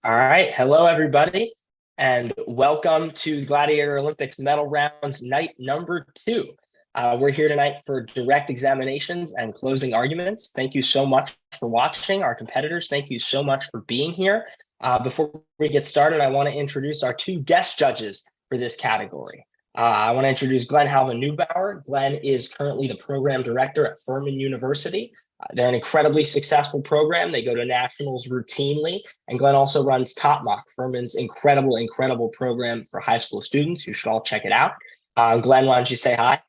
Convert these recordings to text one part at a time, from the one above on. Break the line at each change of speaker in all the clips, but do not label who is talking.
All right. Hello, everybody, and welcome to the Gladiator Olympics medal rounds night number two. We're here tonight for direct examinations and closing arguments. Thank you so much for watching. Our competitors, thank you so much for being here. Before we get started, I want to introduce our two guest judges for this category. I want to introduce Glenn Halvan-Neubauer. Glenn is currently the program director at Furman University. They're an incredibly successful program. They go to nationals routinely. And Glenn also runs Top Mock, Furman's incredible program for high school students. You should all check it out. Glenn, why don't you say hi?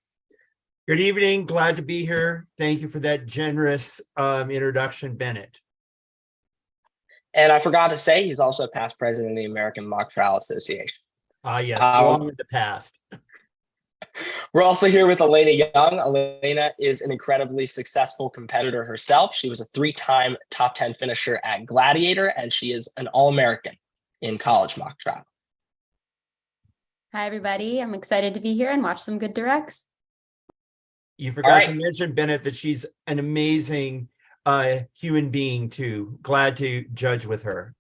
Good evening. Glad to be here. Thank you for that generous introduction, Bennett.
And I forgot to say, he's also past president of the American Mock Trial Association.
Yes, long in the past.
We're also here with Elena Young. Elena is an incredibly successful competitor herself. She was a three-time top 10 finisher at Gladiator, and she is an All-American in college mock trial.
Hi, everybody. I'm excited to be here and watch some good directs.
You forgot to mention, Bennett, that she's an amazing human being, too. Glad to judge with her.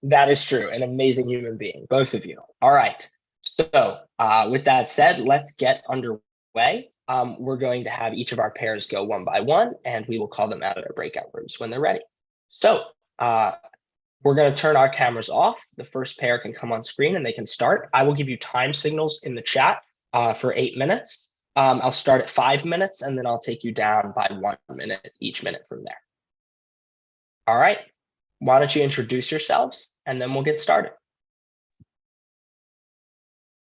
That is true. An amazing human being, both of you. All right. So with that said, let's get underway. We're going to have each of our pairs go one by one, and we will call them out at our breakout rooms when they're ready. So we're going to turn our cameras off. The first pair can come on screen and they can start. I will give you time signals in the chat for 8 minutes. I'll start at 5 minutes, and then I'll take you down by 1 minute each minute from there. All right. Why don't you introduce yourselves, and then we'll get started.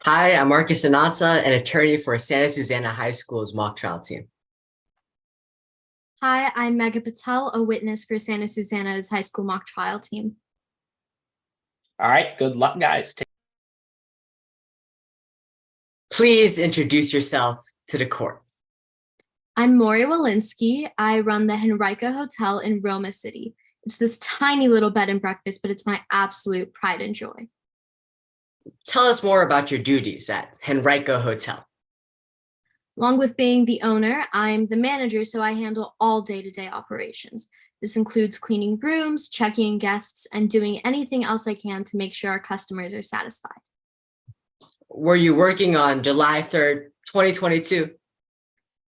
Hi, I'm Marcus Anansa, an attorney for Santa Susana High School's mock trial team.
Hi, I'm Megha Patel, a witness for Santa Susana's high school mock trial team.
All right, good luck, guys.
Please introduce yourself to the court.
I'm Maury Walensky. I run the Henrica Hotel in Roma City. It's this tiny little bed and breakfast, but it's my absolute pride and joy.
Tell us more about your duties at Henrica Hotel.
Along with being the owner, I'm the manager, so I handle all day-to-day operations. This includes cleaning rooms, checking in guests, and doing anything else I can to make sure our customers are satisfied.
Were you working on July 3rd, 2022?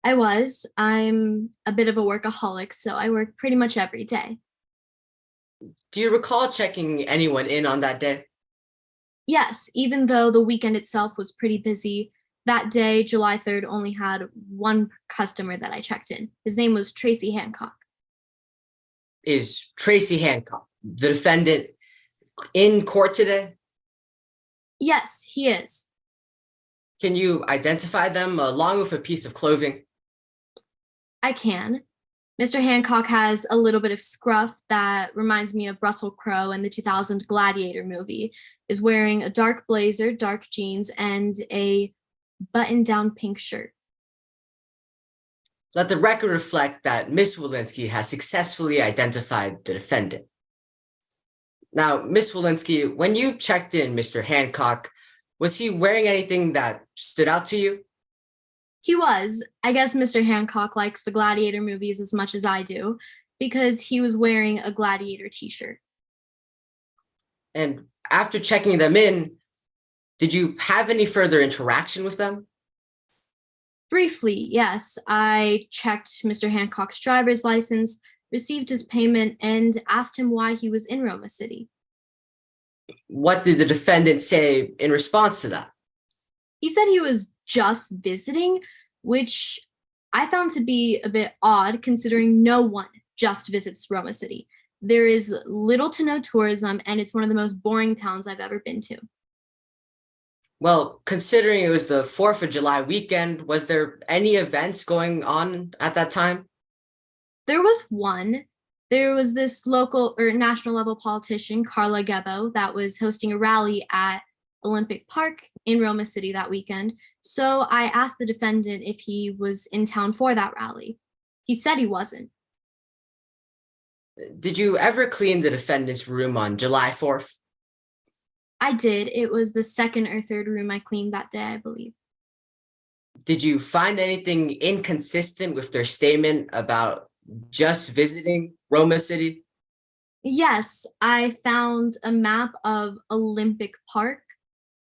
I was. I'm a bit of a workaholic, so I work pretty much every day.
Do you recall checking anyone in on that day?
Yes, even though the weekend itself was pretty busy, that day, July 3rd, only had one customer that I checked in. His name was Tracy Hancock.
Is Tracy Hancock, the defendant, in court today?
Yes, he is.
Can you identify them along with a piece of clothing?
I can. Mr. Hancock has a little bit of scruff that reminds me of Russell Crowe in the 2000 Gladiator movie, is wearing a dark blazer, dark jeans, and a button-down pink shirt.
Let the record reflect that Ms. Walensky has successfully identified the defendant. Now, Ms. Walensky, when you checked in Mr. Hancock, was he wearing anything that stood out to you?
He was. I guess Mr. Hancock likes the Gladiator movies as much as I do, because he was wearing a Gladiator t-shirt.
And after checking them in, did you have any further interaction with them?
Briefly, yes. I checked Mr. Hancock's driver's license, received his payment, and asked him why he was in Roma City.
What did the defendant say in response to that?
He said he was just visiting, which I found to be a bit odd considering no one just visits Roma City. There is little to no tourism, and it's one of the most boring towns I've ever been to.
Well, considering it was the 4th of July weekend, was there any events going on at that time?
There was one. There was this local or national level politician, Carla Gebo, that was hosting a rally at Olympic Park in Roma City that weekend. So I asked the defendant if he was in town for that rally. He said he wasn't.
Did you ever clean the defendant's room on July 4th?
I did. It was the second or third room I cleaned that day, I believe.
Did you find anything inconsistent with their statement about just visiting Roma City?
Yes, I found a map of Olympic Park,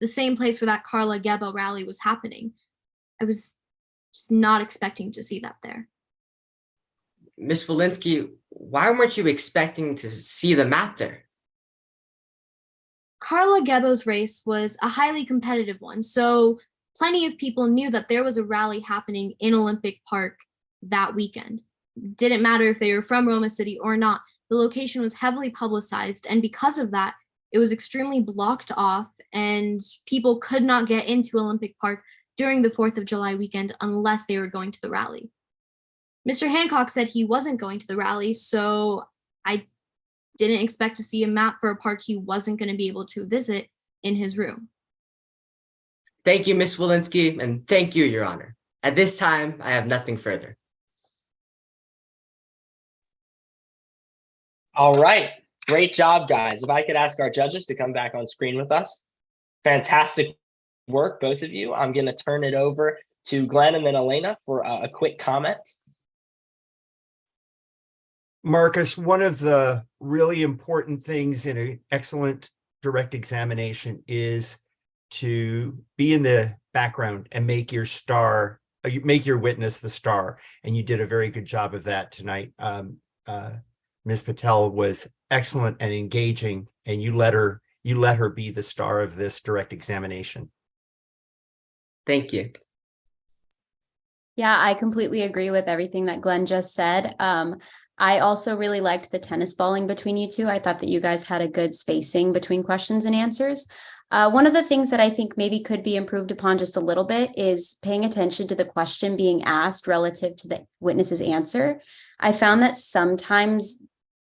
the same place where that Carla Gebo rally was happening. I was just not expecting to see that there.
Miss Walensky, why weren't you expecting to see the map there?
Carla Gebo's race was a highly competitive one, so plenty of people knew that there was a rally happening in Olympic Park that weekend. Didn't matter if they were from Roma City or not, the location was heavily publicized, and because of that, it was extremely blocked off, and people could not get into Olympic Park during the 4th of July weekend unless they were going to the rally. Mr. Hancock said he wasn't going to the rally, so I didn't expect to see a map for a park he wasn't going to be able to visit in his room.
Thank you, Miss Walensky, and thank you, Your Honor. At this time, I have nothing further.
All right. Great job, guys. If I could ask our judges to come back on screen with us. Fantastic work, both of you. I'm going to turn it over to Glenn and then Elena for a quick comment.
Marcus, one of the really important things in an excellent direct examination is to be in the background and make your witness the star. And you did a very good job of that tonight. Ms. Patel was excellent and engaging, and you let her be the star of this direct examination.
Thank you.
Yeah, I completely agree with everything that Glenn just said. I also really liked the tennis balling between you two. I thought that you guys had a good spacing between questions and answers. One of the things that I think maybe could be improved upon just a little bit is paying attention to the question being asked relative to the witness's answer. I found that sometimes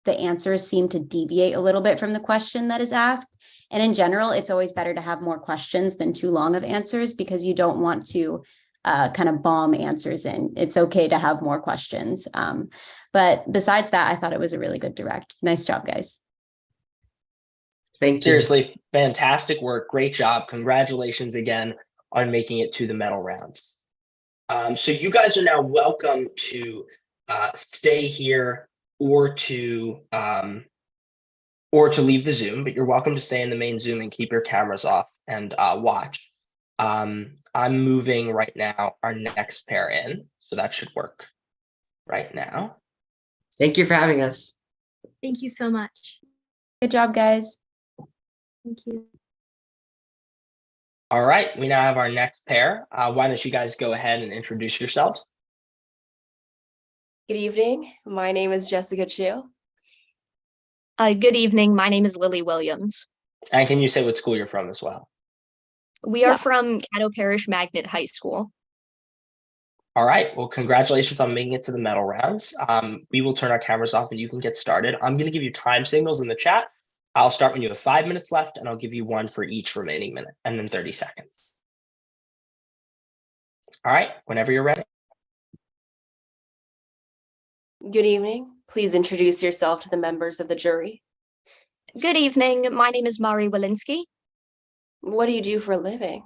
the answers seem to deviate a little bit from the question that is asked. And in general, it's always better to have more questions than too long of answers because you don't want to kind of bomb answers in. It's okay to have more questions. But besides that, I thought it was a really good direct. Nice job, guys.
Thank you.
Seriously, fantastic work. Great job. Congratulations again on making it to the medal rounds. So you guys are now welcome to stay here or to leave the Zoom, but you're welcome to stay in the main Zoom and keep your cameras off and watch. I'm moving right now our next pair in, so that should work right now.
Thank you for having us.
Thank you so much.
Good job, guys.
Thank you.
All right, we now have our next pair. Why don't you guys go ahead and introduce yourselves?
Good evening. My name is Jessica Chu.
Good evening. My name is Lily Williams.
And can you say what school you're from as well?
We are from Caddo Parish Magnet High School.
All right. Well, congratulations on making it to the medal rounds. We will turn our cameras off and you can get started. I'm going to give you time signals in the chat. I'll start when you have 5 minutes left, and I'll give you one for each remaining minute, and then 30 seconds. All right. Whenever you're ready.
Good evening. Please introduce yourself to the members of the jury.
Good evening. My name is Mari Walensky.
What do you do for a living?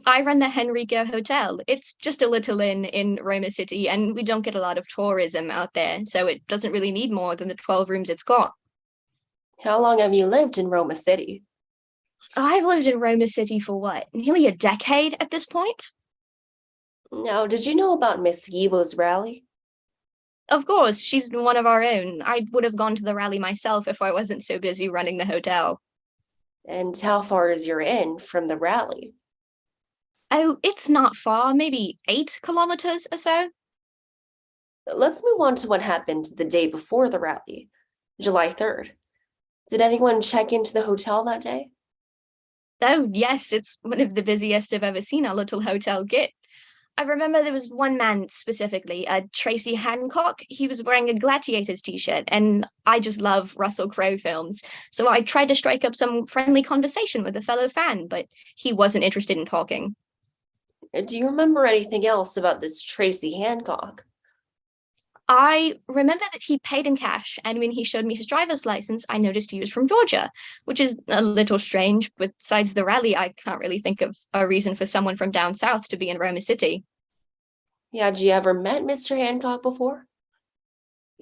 I run the Henrico Hotel. It's just a little inn in Roma City, and we don't get a lot of tourism out there, so it doesn't really need more than the 12 rooms it's got.
How long have you lived in Roma City?
I've lived in Roma City for what, nearly a decade at this point?
Now, did you know about Miss Yibo's rally?
Of course, she's one of our own. I would have gone to the rally myself if I wasn't so busy running the hotel.
And how far is your inn from the rally?
Oh, it's not far, maybe 8 kilometers or so.
Let's move on to what happened the day before the rally, July 3rd. Did anyone check into the hotel that day?
Oh, yes, it's one of the busiest I've ever seen our little hotel get. I remember there was one man specifically, Tracy Hancock. He was wearing a Gladiator's t-shirt, and I just love Russell Crowe films. So I tried to strike up some friendly conversation with a fellow fan, but he wasn't interested in talking.
Do you remember anything else about this Tracy Hancock?
I remember that he paid in cash, and when he showed me his driver's license, I noticed he was from Georgia, which is a little strange. Besides the rally, I can't really think of a reason for someone from down south to be in Roma City.
Yeah, had you ever met Mr. Hancock before?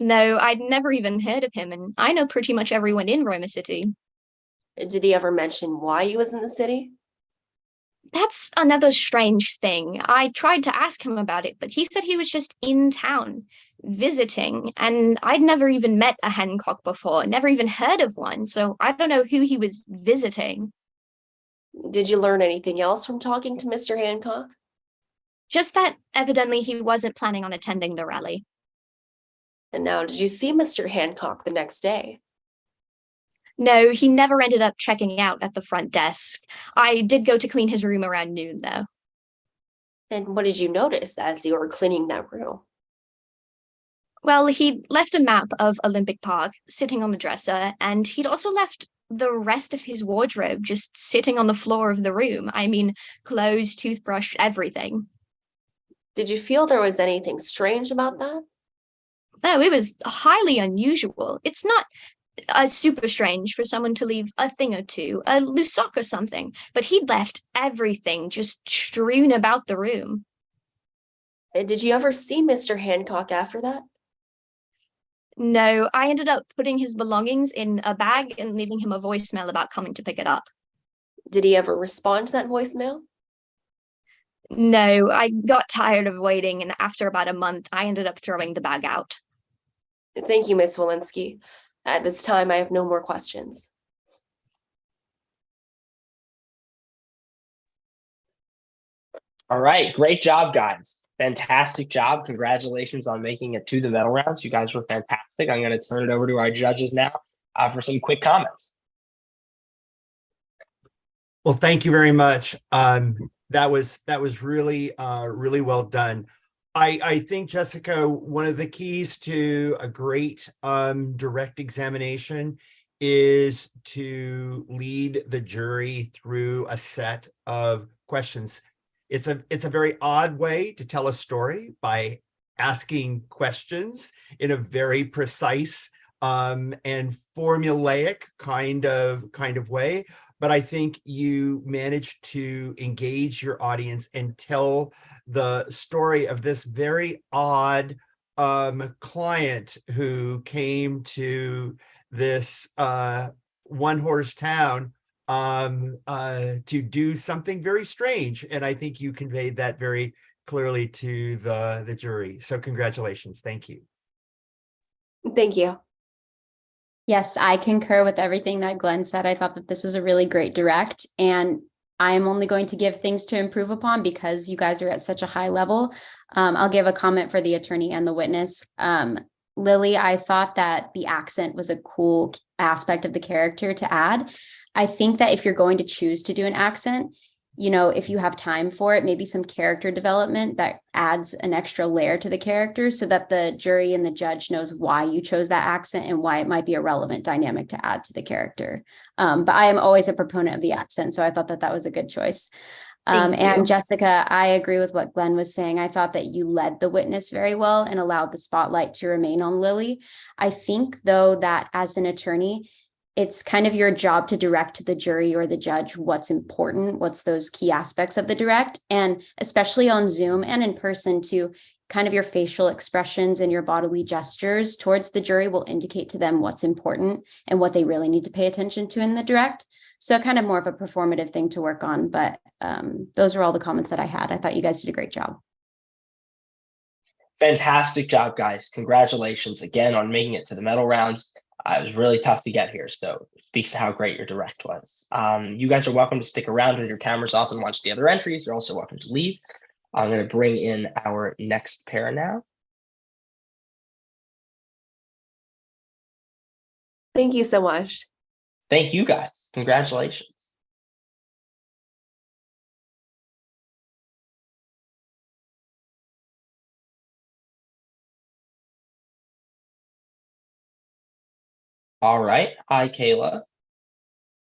No, I'd never even heard of him, and I know pretty much everyone in Roma City.
Did he ever mention why he was in the city?
That's another strange thing. I tried to ask him about it, but he said he was just in town visiting, and I'd never even met a Hancock before, never even heard of one, so I don't know who he was visiting.
Did you learn anything else from talking to Mr. Hancock?
Just that evidently he wasn't planning on attending the rally.
And now, did you see Mr. Hancock the next day?
No, he never ended up checking out at the front desk. I did go to clean his room around noon, though.
And what did you notice as you were cleaning that room?
Well, he left a map of Olympic Park sitting on the dresser, and he'd also left the rest of his wardrobe just sitting on the floor of the room. I mean, clothes, toothbrush, everything.
Did you feel there was anything strange about that?
No, it was highly unusual. It's not super strange for someone to leave a thing or two, a loose sock or something, but he'd left everything just strewn about the room.
Did you ever see Mr. Hancock after that?
No, I ended up putting his belongings in a bag and leaving him a voicemail about coming to pick it up.
Did he ever respond to that voicemail?
No, I got tired of waiting, and after about a month, I ended up throwing the bag out.
Thank you, Miss Walensky. At this time, I have no more questions.
All right, great job, guys. Fantastic job. Congratulations on making it to the medal rounds. You guys were fantastic. I'm going to turn it over to our judges now for some quick comments.
Well, thank you very much. That was really really well done. I think, Jessica, one of the keys to a great direct examination is to lead the jury through a set of questions. It's a very odd way to tell a story, by asking questions in a very precise and formulaic kind of way. But I think you managed to engage your audience and tell the story of this very odd client who came to this one-horse town to do something very strange. And I think you conveyed that very clearly to the jury. So congratulations. Thank you.
Thank you.
Yes, I concur with everything that Glenn said. I thought that this was a really great direct, and I'm only going to give things to improve upon because you guys are at such a high level. I'll give a comment for the attorney and the witness. Lily, I thought that the accent was a cool aspect of the character to add. I think that if you're going to choose to do an accent, you know, if you have time for it, maybe some character development that adds an extra layer to the character so that the jury and the judge knows why you chose that accent and why it might be a relevant dynamic to add to the character. But I am always a proponent of the accent, so I thought that that was a good choice. And Jessica, I agree with what Glenn was saying. I thought that you led the witness very well and allowed the spotlight to remain on Lily. I think, though, that as an attorney, it's kind of your job to direct to the jury or the judge what's important, what's those key aspects of the direct, and especially on Zoom and in person to kind of your facial expressions and your bodily gestures towards the jury will indicate to them what's important and what they really need to pay attention to in the direct. So kind of more of a performative thing to work on, but those are all the comments that I had. I thought you guys did a great job.
Fantastic job, guys. Congratulations again on making it to the medal rounds. It was really tough to get here, so it speaks to how great your direct was. You guys are welcome to stick around with your cameras off and watch the other entries. You're also welcome to leave. I'm going to bring in our next pair now.
Thank you so much.
Thank you, guys. Congratulations. All right. Hi, Kayla.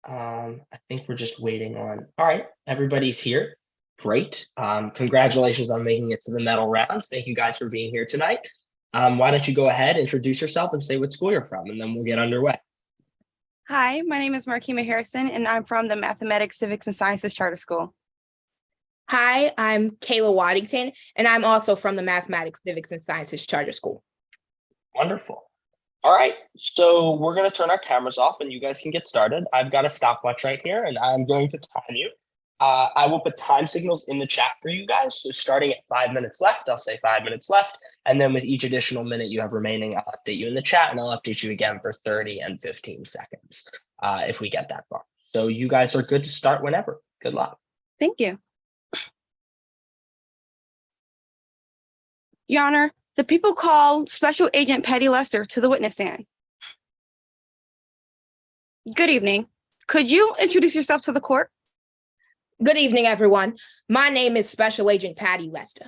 I think we're just waiting on. All right. Everybody's here. Great. Congratulations on making it to the medal rounds. Thank you guys for being here tonight. Why don't you go ahead, introduce yourself, and say what school you're from, and then we'll get underway.
Hi, my name is Markima Harrison, and I'm from the Mathematics, Civics, and Sciences Charter School.
Hi, I'm Kayla Waddington, and I'm also from the Mathematics, Civics, and Sciences Charter School.
Wonderful. All right, so we're going to turn our cameras off and you guys can get started. I've got a stopwatch right here and I'm going to time you. I will put time signals in the chat for you guys. So starting at 5 minutes left, I'll say 5 minutes left. And then with each additional minute you have remaining, I'll update you in the chat and I'll update you again for 30 and 15 seconds if we get that far. So you guys are good to start whenever. Good luck.
Thank you. Your Honor, the people call Special Agent Patty Lester to the witness stand. Good evening. Could you introduce yourself to the court?
Good evening, everyone. My name is Special Agent Patty Lester.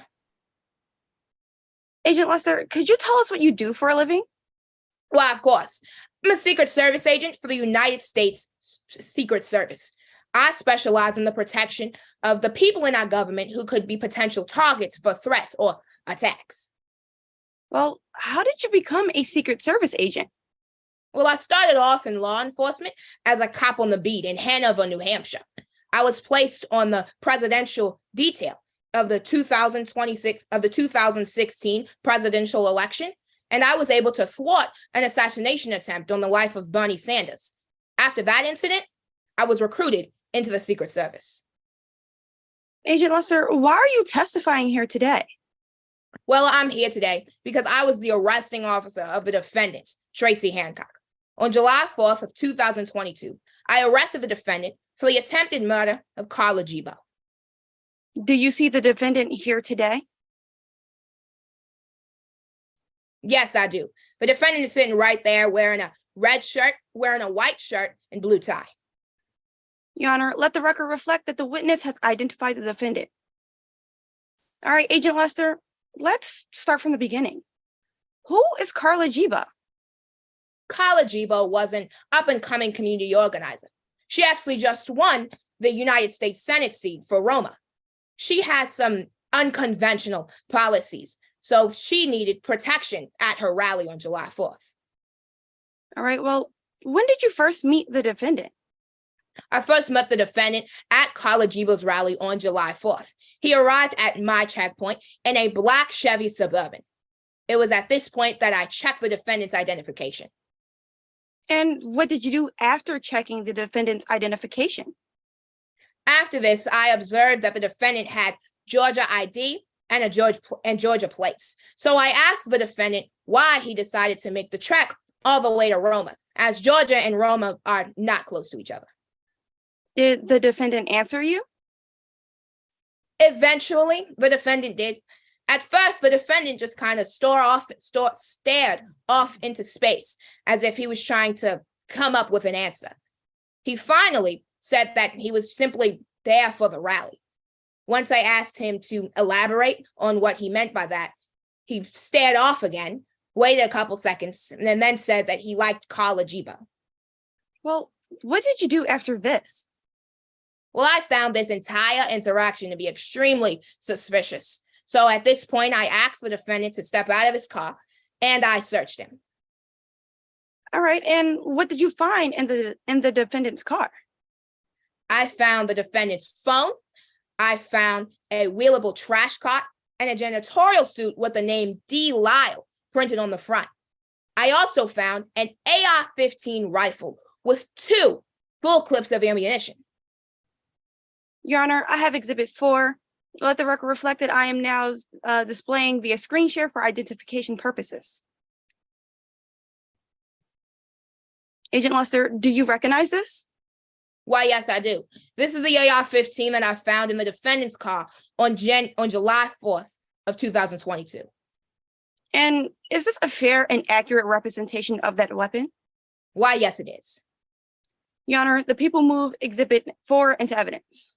Agent Lester, could you tell us what you do for a living?
Well, of course. I'm a Secret Service agent for the United States Secret Service. I specialize in the protection of the people in our government who could be potential targets for threats or attacks.
Well, how did you become a Secret Service agent?
Well, I started off in law enforcement as a cop on the beat in Hanover, New Hampshire. I was placed on the presidential detail of the 2016 presidential election, and I was able to thwart an assassination attempt on the life of Bernie Sanders. After that incident, I was recruited into the Secret Service.
Agent Lester, why are you testifying here today?
Well, I'm here today because I was the arresting officer of the defendant, Tracy Hancock. On July 4th of 2022, I arrested the defendant for the attempted murder of Carla Gibo.
Do you see the defendant here today?
Yes, I do. The defendant is sitting right there wearing a red shirt, wearing a white shirt, and blue tie.
Your Honor, let the record reflect that the witness has identified the defendant. All right, Agent Lester, let's start from the beginning. Who is Carla Gibo?
Carla Gibo was an up-and-coming community organizer. She actually just won the United States Senate seat for Roma. She has some unconventional policies, so she needed protection at her rally on July 4th.
All right, well, when did you first meet the defendant?
I first met the defendant at Carla Gibo's rally on July 4th. He arrived at my checkpoint in a black Chevy Suburban. It was at this point that I checked the defendant's identification.
And what did you do after checking the defendant's identification?
After this, I observed that the defendant had Georgia ID and Georgia plates. So I asked the defendant why he decided to make the trek all the way to Roma, as Georgia and Roma are not close to each other.
Did the defendant answer you?
Eventually, the defendant did. At first, the defendant just kind of stared off into space as if he was trying to come up with an answer. He finally said that he was simply there for the rally. Once I asked him to elaborate on what he meant by that, he stared off again, waited a couple seconds, and then said that he liked Carla Gibo.
Well, what did you do after this?
Well, I found this entire interaction to be extremely suspicious. So at this point, I asked the defendant to step out of his car and I searched him.
All right, and what did you find in the defendant's car?
I found the defendant's phone. I found a wheelable trash cart and a janitorial suit with the name D. Lyle printed on the front. I also found an AR-15 rifle with 2 full clips of ammunition.
Your Honor, I have Exhibit 4. Let the record reflect that I am now displaying via screen share for identification purposes. Agent Lester, do you recognize this?
Why, yes, I do. This is the AR-15 that I found in the defendant's car on July 4th of 2022.
And is this a fair and accurate representation of that weapon?
Why, yes, it is.
Your Honor, the people move Exhibit 4 into evidence.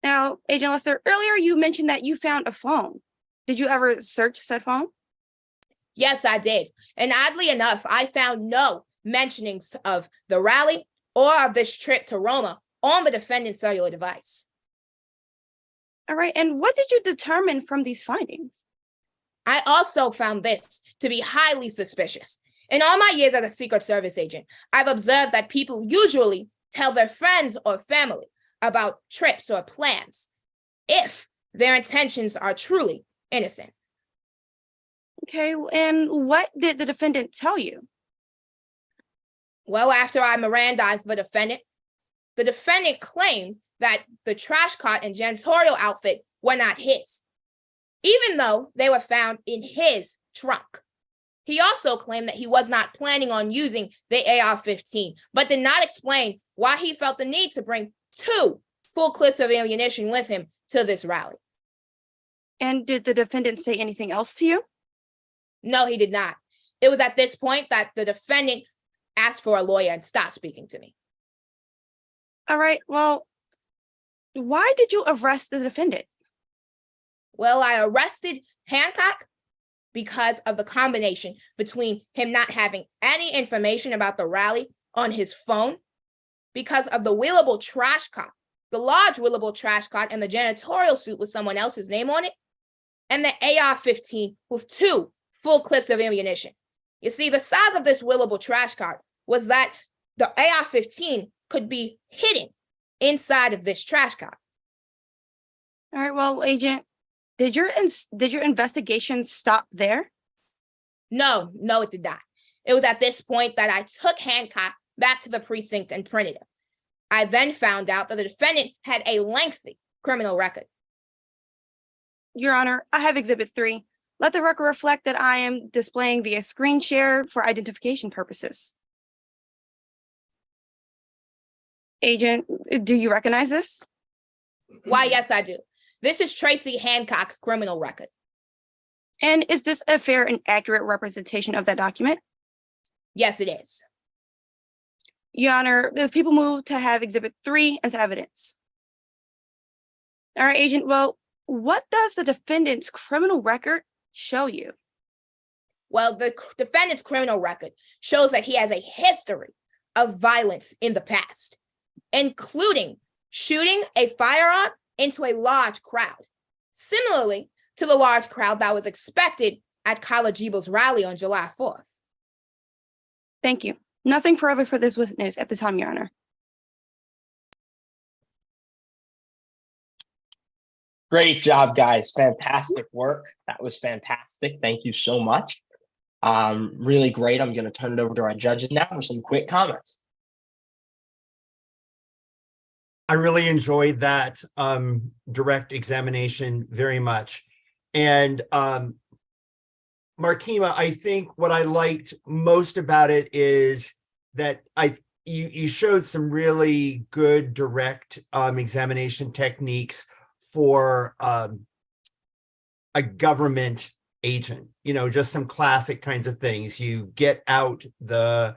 Now, Agent Lester, earlier you mentioned that you found a phone. Did you ever search said phone?
Yes, I did. And oddly enough, I found no mentionings of the rally or of this trip to Roma on the defendant's cellular device.
All right, and what did you determine from these findings?
I also found this to be highly suspicious. In all my years as a Secret Service agent, I've observed that people usually tell their friends or family about trips or plans if their intentions are truly innocent.
Okay, and what did the defendant tell you?
Well, after I Mirandized the defendant claimed that the trash cart and janitorial outfit were not his, even though they were found in his trunk. He also claimed that he was not planning on using the AR-15, but did not explain why he felt the need to bring 2 full clips of ammunition with him to this rally.
And did the defendant say anything else to you?
No, he did not. It was at this point that the defendant asked for a lawyer and stopped speaking to me.
All right, well, why did you arrest the defendant?
Well, I arrested Hancock because of the combination between him not having any information about the rally on his phone, because of the wheelable trash cart, the large wheelable trash cart and the janitorial suit with someone else's name on it, and the AR-15 with 2 full clips of ammunition. You see, the size of this wheelable trash cart was that the AR-15 could be hidden inside of this trash cart.
All right, well, Agent, did your investigation stop there?
No, it did not. It was at this point that I took Hancock back to the precinct and printed him. I then found out that the defendant had a lengthy criminal record.
Your Honor, I have Exhibit 3. Let the record reflect that I am displaying via screen share for identification purposes. Agent, do you recognize this?
Why, yes, I do. This is Tracy Hancock's criminal record.
And is this a fair and accurate representation of that document?
Yes, it is.
Your Honor, the people move to have Exhibit 3 as evidence. All right, Agent, well, what does the defendant's criminal record show you?
Well, the defendant's criminal record shows that he has a history of violence in the past, including shooting a firearm into a large crowd, similarly to the large crowd that was expected at Carla Giebel's rally on July 4th.
Thank you. Nothing further for this witness at the time, Your Honor.
Great job, guys. Fantastic work. That was fantastic. Thank you so much. Really great. I'm going to turn it over to our judges now for some quick comments.
I really enjoyed that direct examination very much. And Markima, I think what I liked most about it is that you showed some really good direct examination techniques for a government agent, just some classic kinds of things. You get out the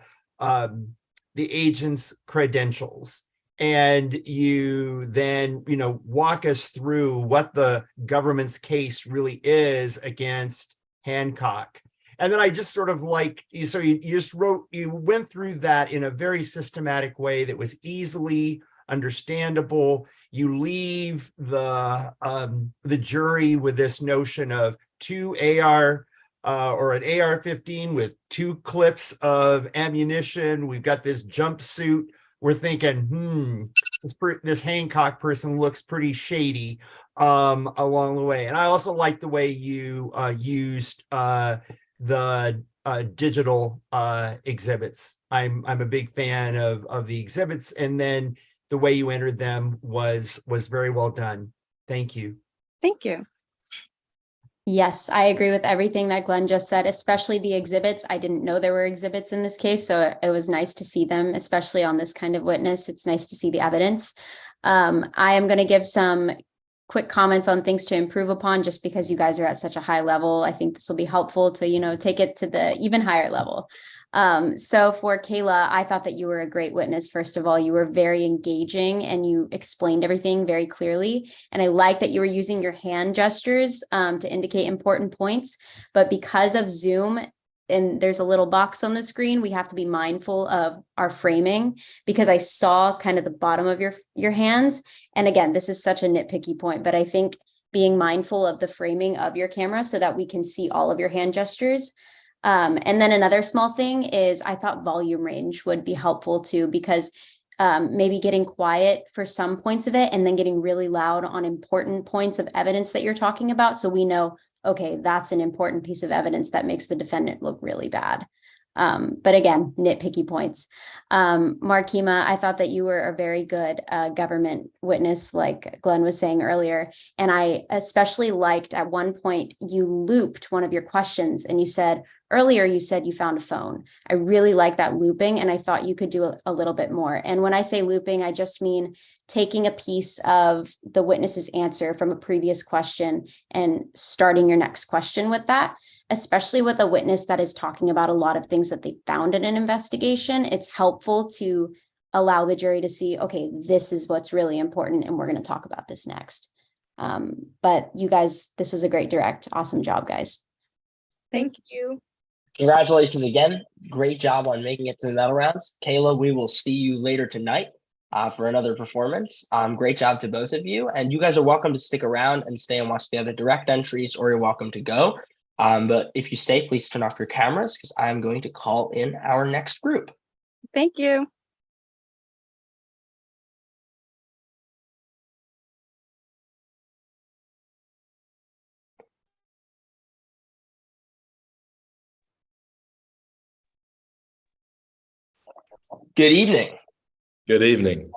agent's credentials, and you then, walk us through what the government's case really is against Hancock. And then I just sort of you went through that in a very systematic way that was easily understandable. You leave the jury with this notion of 2 AR or an AR-15 with 2 clips of ammunition. We've got this jumpsuit. We're thinking, this Hancock person looks pretty shady along the way. And I also like the way you used the digital exhibits. I'm a big fan of the exhibits, and then the way you entered them was very well done. Thank you.
Thank you.
Yes, I agree with everything that Glenn just said, especially the exhibits. I didn't know there were exhibits in this case, so it was nice to see them, especially on this kind of witness. It's nice to see the evidence. I am going to give some quick comments on things to improve upon, just because you guys are at such a high level. I think this will be helpful to, take it to the even higher level. So for Kayla, I thought that you were a great witness. First of all, you were very engaging and you explained everything very clearly. And I like that you were using your hand gestures to indicate important points. But because of Zoom, and there's a little box on the screen, we have to be mindful of our framing, because I saw kind of the bottom of your hands. And again, this is such a nitpicky point, but I think being mindful of the framing of your camera so that we can see all of your hand gestures. And then another small thing is I thought volume range would be helpful too, because maybe getting quiet for some points of it and then getting really loud on important points of evidence that you're talking about, so we know okay, that's an important piece of evidence that makes the defendant look really bad. But again, nitpicky points. Markima, I thought that you were a very good government witness, like Glenn was saying earlier. And I especially liked at one point, you looped one of your questions and you said, earlier you said you found a phone. I really like that looping, and I thought you could do a little bit more. And when I say looping, I just mean taking a piece of the witness's answer from a previous question and starting your next question with that, especially with a witness that is talking about a lot of things that they found in an investigation. It's helpful to allow the jury to see, okay, this is what's really important, and we're going to talk about this next. But you guys, this was a great direct. Awesome job, guys.
Thank you.
Congratulations again. Great job on making it to the medal rounds. Kayla, we will see you later tonight for another performance. Great job to both of you. And you guys are welcome to stick around and stay and watch the other direct entries, or you're welcome to go. But if you stay, please turn off your cameras because I'm going to call in our next group.
Thank you.
Good evening.
Good evening.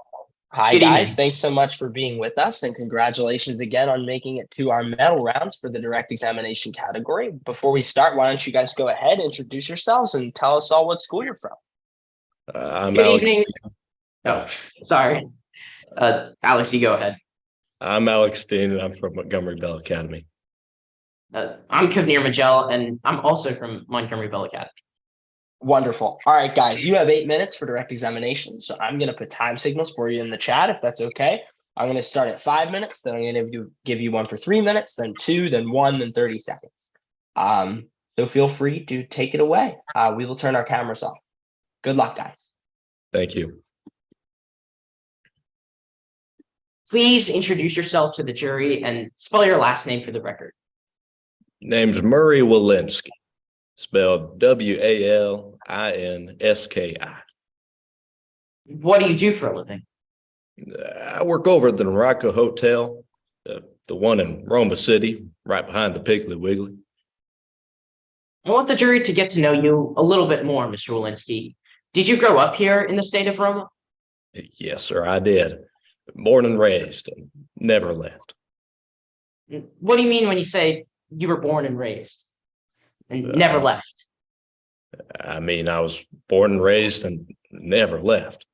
Hi,
Good
guys.
evening.
Thanks so much for being with us, and congratulations again on making it to our medal rounds for the direct examination category. Before we start, why don't you guys go ahead, introduce yourselves, and tell us all what school you're from.
I'm
Good
Alex.
evening. Oh, sorry. Alex, you go ahead.
I'm Alex Steen, and I'm from Montgomery Bell Academy.
I'm Kavneer Majel, and I'm also from Montgomery Bell Academy.
Wonderful. All right, guys, you have 8 minutes for direct examination. So I'm going to put time signals for you in the chat, if that's okay. I'm going to start at 5 minutes, then I'm going to give you one for 3 minutes, then 2, then 1, then 30 seconds. So feel free to take it away. We will turn our cameras off. Good luck, guys.
Thank you.
Please introduce yourself to the jury and spell your last name for the record.
Name's Murray Walensky, spelled Walinski.
What do you do for a living?
I work over at the Naraka Hotel, the one in Roma City, right behind the Piggly Wiggly.
I want the jury to get to know you a little bit more, Mr. Walensky. Did you grow up here in the state of Roma?
Yes, sir, I did. Born and raised, and never left.
What do you mean when you say you were born and raised and never left?
I mean, I was born and raised and never left.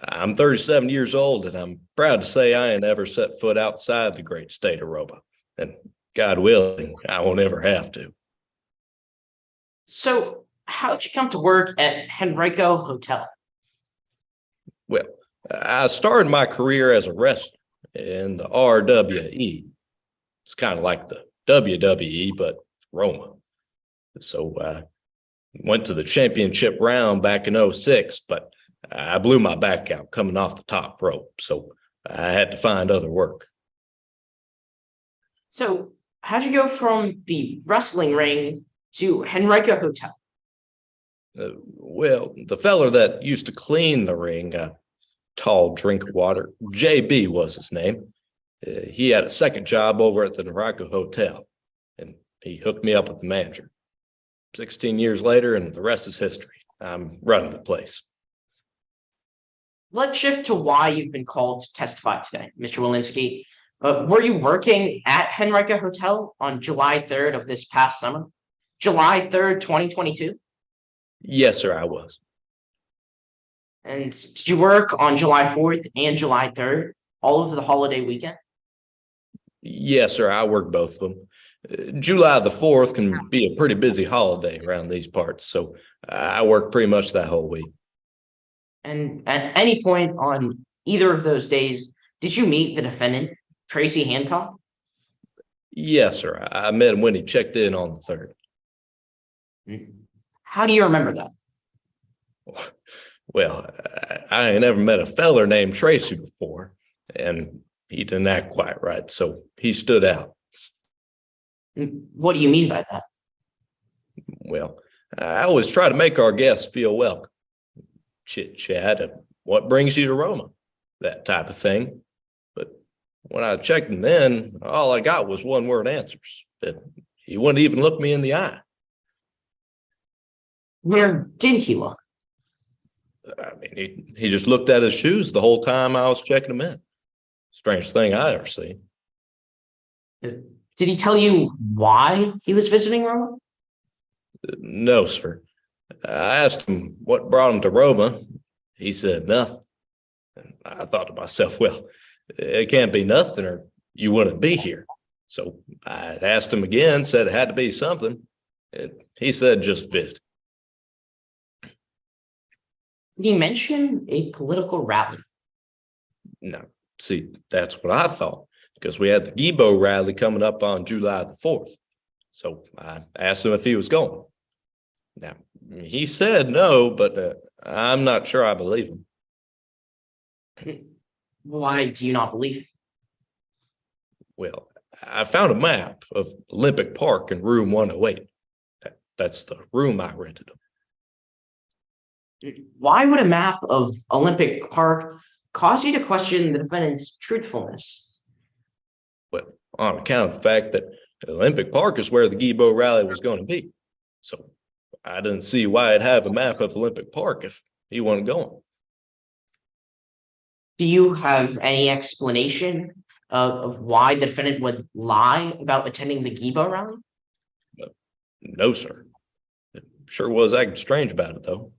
I'm 37 years old, and I'm proud to say I ain't ever set foot outside the great state of Roma. And God willing, I won't ever have to.
So how'd you come to work at Henrico Hotel?
Well, I started my career as a wrestler in the RWE. It's kind of like the WWE, but Roma. So went to the championship round back in 2006, but I blew my back out coming off the top rope. So I had to find other work.
So how'd you go from the wrestling ring to Henrico Hotel?
Well, the feller that used to clean the ring, tall drink of water, JB was his name. He had a second job over at the Naraka Hotel, and he hooked me up with the manager. 16 years later, and the rest is history. I'm running the place.
Let's shift to why you've been called to testify today, Mr. Walensky. Were you working at Henrico Hotel on July 3rd of this past summer? July 3rd, 2022?
Yes, sir, I was.
And did you work on July 4th and July 3rd, all of the holiday weekend?
Yes, sir, I worked both of them. July the 4th can be a pretty busy holiday around these parts, so I worked pretty much that whole week.
And at any point on either of those days, did you meet the defendant, Tracy Hancock?
Yes, sir, I met him when he checked in on the 3rd.
How do you remember that?
Well, I ain't never met a feller named Tracy before, and he didn't act quite right, so he stood out.
What do you mean by that?
Well, I always try to make our guests feel welcome. Chit chat, what brings you to Roma? That type of thing. But when I checked him in, all I got was one word answers. That He wouldn't even look me in the eye.
Where did he look?
I mean, he just looked at his shoes the whole time I was checking them in. Strangest thing I ever seen.
Did he tell you why he was visiting Roma?
No, sir. I asked him what brought him to Roma. He said nothing. And I thought to myself, well, it can't be nothing or you wouldn't be here. So I asked him again, said it had to be something. And he said just visit.
Did he mention a political rally?
No, see, that's what I thought, because we had the Gibo rally coming up on July the 4th. So I asked him if he was going. Now, he said no, but I'm not sure I believe him.
Why do you not believe him?
Well, I found a map of Olympic Park in room 108. That's the room I rented him.
Why would a map of Olympic Park cause you to question the defendant's truthfulness?
Well, on account of the fact that Olympic Park is where the Gibo rally was going to be. So I didn't see why I'd have a map of Olympic Park if he wasn't going.
Do you have any explanation of why the defendant would lie about attending the Gibo rally?
No, sir. It sure was acting strange about it, though.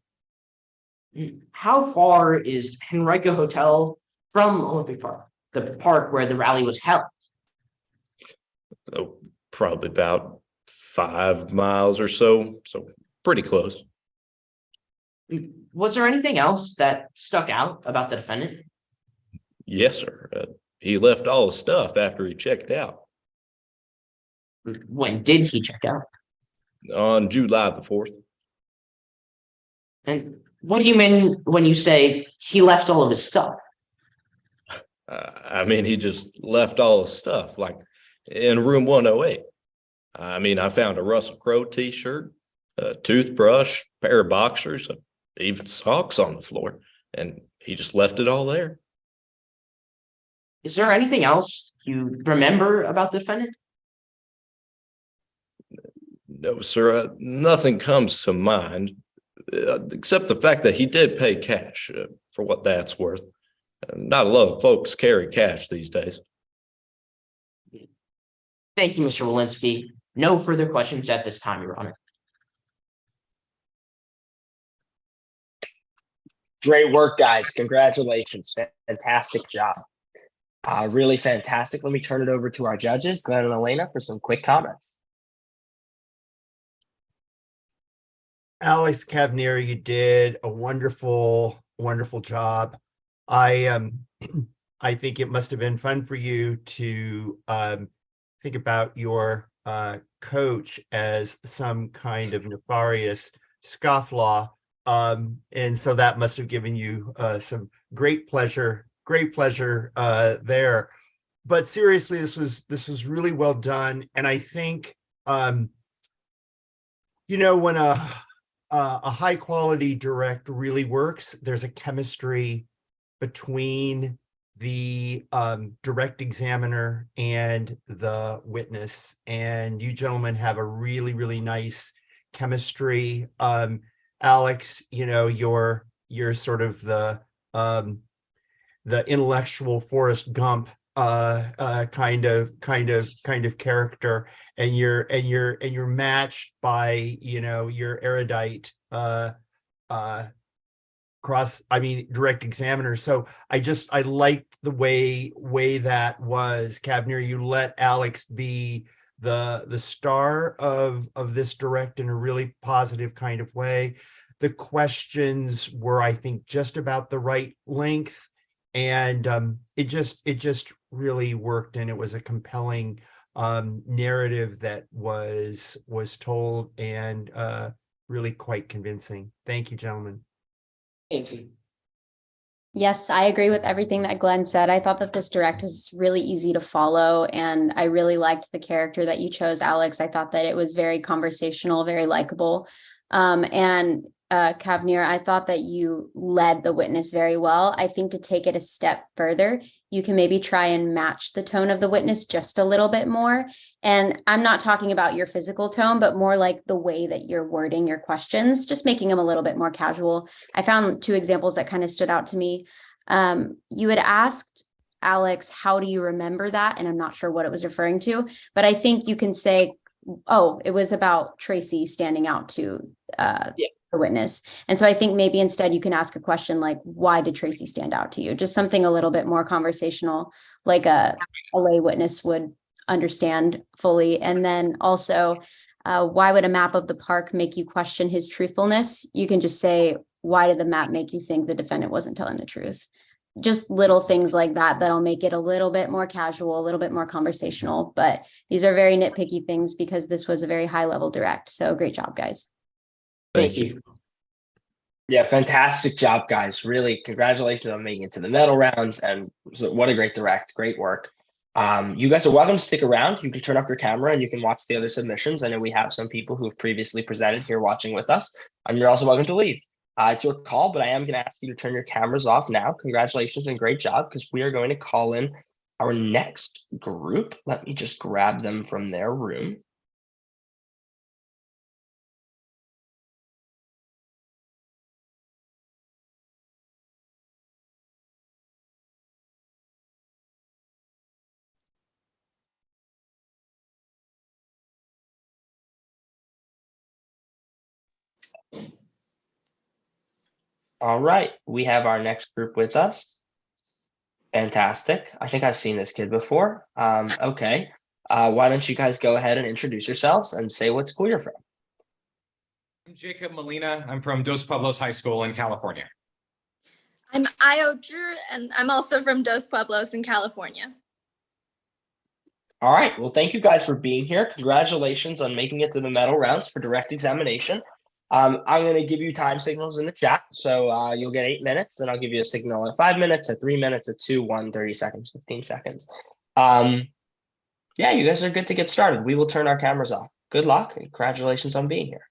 How far is Henrico Hotel from Olympic Park, the park where the rally was held?
Oh, probably about 5 miles or so. So pretty close.
Was there anything else that stuck out about the defendant?
Yes, sir. He left all his stuff after he checked out.
When did he check out?
On July the 4th.
And what do you mean when you say he left all of his stuff?
I mean, he just left all his stuff, like in room 108. I mean, I found a Russell Crowe t-shirt, a toothbrush, pair of boxers, even socks on the floor, and he just left it all there.
Is there anything else you remember about the defendant?
No, sir. Nothing comes to mind, except the fact that he did pay cash, for what that's worth. Not a lot of folks carry cash these days.
Thank you, Mr. Walensky. No further questions at this time, Your Honor.
Great work, guys. Congratulations. Fantastic job. Really fantastic. Let me turn it over to our judges, Glenn and Elena, for some quick comments.
Alex Cavnier, you did a wonderful, wonderful job. I think it must have been fun for you to think about your coach as some kind of nefarious scofflaw. And so that must have given you some great pleasure there. But seriously, this was really well done. And I think, when a high quality direct really works, there's a chemistry between the direct examiner and the witness, and you gentlemen have a really, really nice chemistry. Alex, you're sort of the intellectual Forrest Gump kind of character, and you're matched by your erudite direct examiner. So I liked the way that was. Cavnier, you let Alex be the star of this direct in a really positive kind of way. The questions were, I think, just about the right length, and it just really worked, and it was a compelling narrative that was told, and really quite convincing. Thank you, gentlemen.
Thank you.
Yes, I agree with everything that Glenn said. I thought that this direct was really easy to follow, and I really liked the character that you chose, Alex. I thought that it was very conversational, very likable. And Cavnier, I thought that you led the witness very well. I think to take it a step further, you can maybe try and match the tone of the witness just a little bit more. And I'm not talking about your physical tone, but more like the way that you're wording your questions, just making them a little bit more casual. I found 2 examples that kind of stood out to me. You had asked Alex, how do you remember that? And I'm not sure what it was referring to, but I think you can say, oh, it was about Tracy standing out to the witness. And so I think maybe instead you can ask a question like, why did Tracy stand out to you? Just something a little bit more conversational, like a lay witness would understand fully. And then also, why would a map of the park make you question his truthfulness? You can just say, why did the map make you think the defendant wasn't telling the truth? Just little things like that that'll make it a little bit more casual, a little bit more conversational. But these are very nitpicky things because this was a very high level direct. So great job, guys.
Thank you. Yeah, fantastic job, guys. Really, congratulations on making it to the medal rounds. And what a great direct. Great work. You guys are welcome to stick around. You can turn off your camera and you can watch the other submissions. I know we have some people who have previously presented here watching with us. And you're also welcome to leave. It's your call, but I am going to ask you to turn your cameras off now. Congratulations and great job, because we are going to call in our next group. Let me just grab them from their room. All right, we have our next group with us. Fantastic. I think I've seen this kid before. Okay. Why don't you guys go ahead and introduce yourselves and say what school you're from?
I'm Jacob Molina. I'm from Dos Pueblos High School in California.
I'm Io Drew, and I'm also from Dos Pueblos in California.
All right. Well, thank you guys for being here. Congratulations on making it to the medal rounds for direct examination. I'm going to give you time signals in the chat. So you'll get 8 minutes, and I'll give you a signal at 5 minutes, at 3 minutes, at 2, 1, 30 seconds, 15 seconds. Yeah, you guys are good to get started. We will turn our cameras off. Good luck. And congratulations on being here.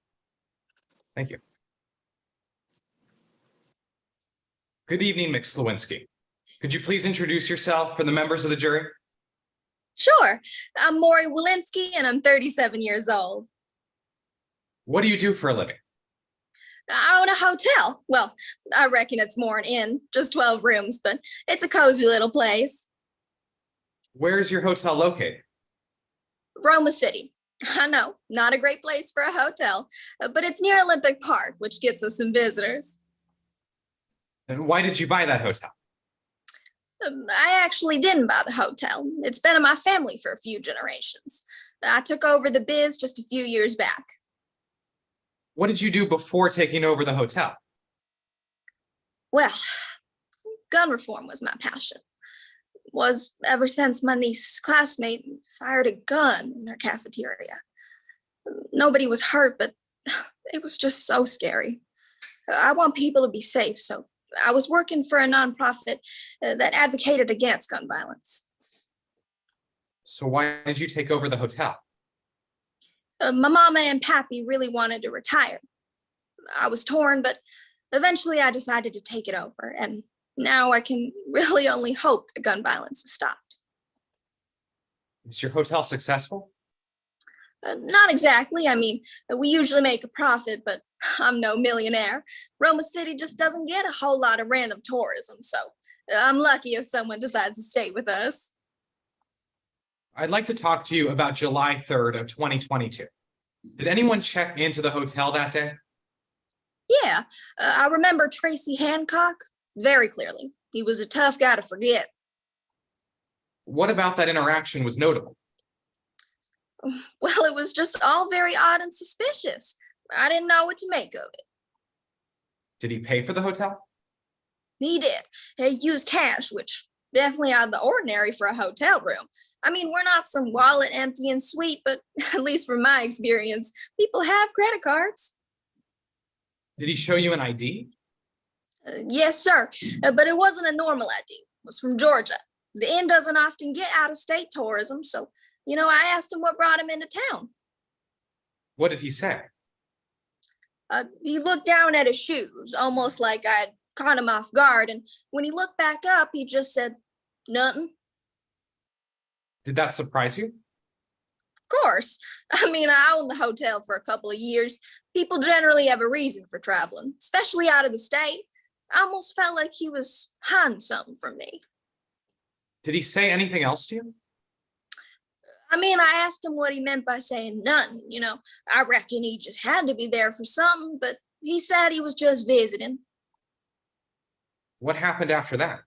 Thank you. Good evening, Ms. Lewinsky. Could you please introduce yourself for the members of the jury?
Sure. I'm Maury Walensky, and I'm 37 years old.
What do you do for a living?
I own a hotel. Well, I reckon it's more an inn, just 12 rooms, but it's a cozy little place.
Where is your hotel located?
Roma City. I know, not a great place for a hotel, but it's near Olympic Park, which gets us some visitors.
And why did you buy that hotel?
I actually didn't buy the hotel. It's been in my family for a few generations. I took over the biz just a few years back.
What did you do before taking over the hotel?
Well, gun reform was my passion. Was ever since my niece's classmate fired a gun in their cafeteria. Nobody was hurt, but it was just so scary. I want people to be safe, so I was working for a nonprofit that advocated against gun violence.
So why did you take over the hotel?
My mama and pappy really wanted to retire. I was torn, but eventually I decided to take it over, and now I can really only hope the gun violence has stopped.
Is your hotel successful?
Not exactly. I mean, we usually make a profit, but I'm no millionaire. Roma City just doesn't get a whole lot of random tourism, so I'm lucky if someone decides to stay with us.
I'd like to talk to you about July 3rd of 2022. Did anyone check into the hotel that day?
Yeah, I remember Tracy Hancock very clearly. He was a tough guy to forget.
What about that interaction was notable?
Well, it was just all very odd and suspicious. I didn't know what to make of it.
Did he pay for the hotel?
He did. He used cash, which definitely out of the ordinary for a hotel room. I mean, we're not some wallet empty and sweet, but at least from my experience, people have credit cards.
Did he show you an ID?
Yes, sir, but it wasn't a normal ID. It was from Georgia. The inn doesn't often get out-of-state tourism, so, I asked him what brought him into town.
What did he say?
He looked down at his shoes, almost like I'd caught him off guard, and when he looked back up, he just said, Nothing.
Did that surprise you?
Of course. I mean, I owned the hotel for a couple of years. People generally have a reason for traveling, especially out of the state. I almost felt like he was hiding something from me.
Did he say anything else to you?
I mean, I asked him what he meant by saying nothing. I reckon he just had to be there for something, but he said he was just visiting.
What happened after that?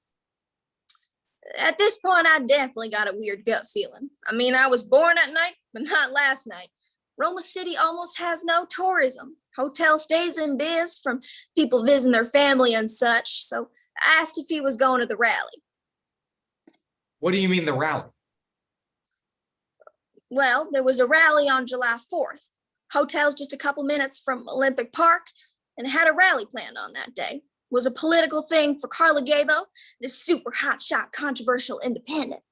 At this point, I definitely got a weird gut feeling. I mean, I was born at night, but not last night. Roma City almost has no tourism. Hotel stays in biz from people visiting their family and such. So I asked if he was going to the rally.
What do you mean the rally?
Well, there was a rally on July 4th. Hotel's just a couple minutes from Olympic Park and it had a rally planned on that day. It was a political thing for Carla Gabo, this super hotshot, controversial independent.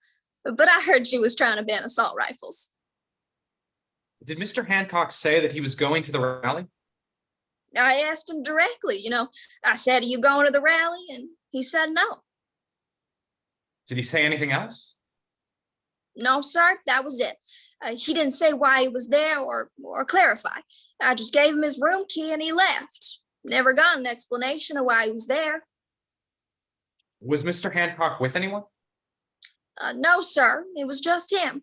But I heard she was trying to ban assault rifles.
Did Mr. Hancock say that he was going to the rally?
I asked him directly, I said, are you going to the rally? And he said no.
Did he say anything else?
No, sir, that was it. He didn't say why he was there or clarify. I just gave him his room key and he left. Never got an explanation of why he was there.
Was Mr. Hancock with anyone?
No, sir, it was just him.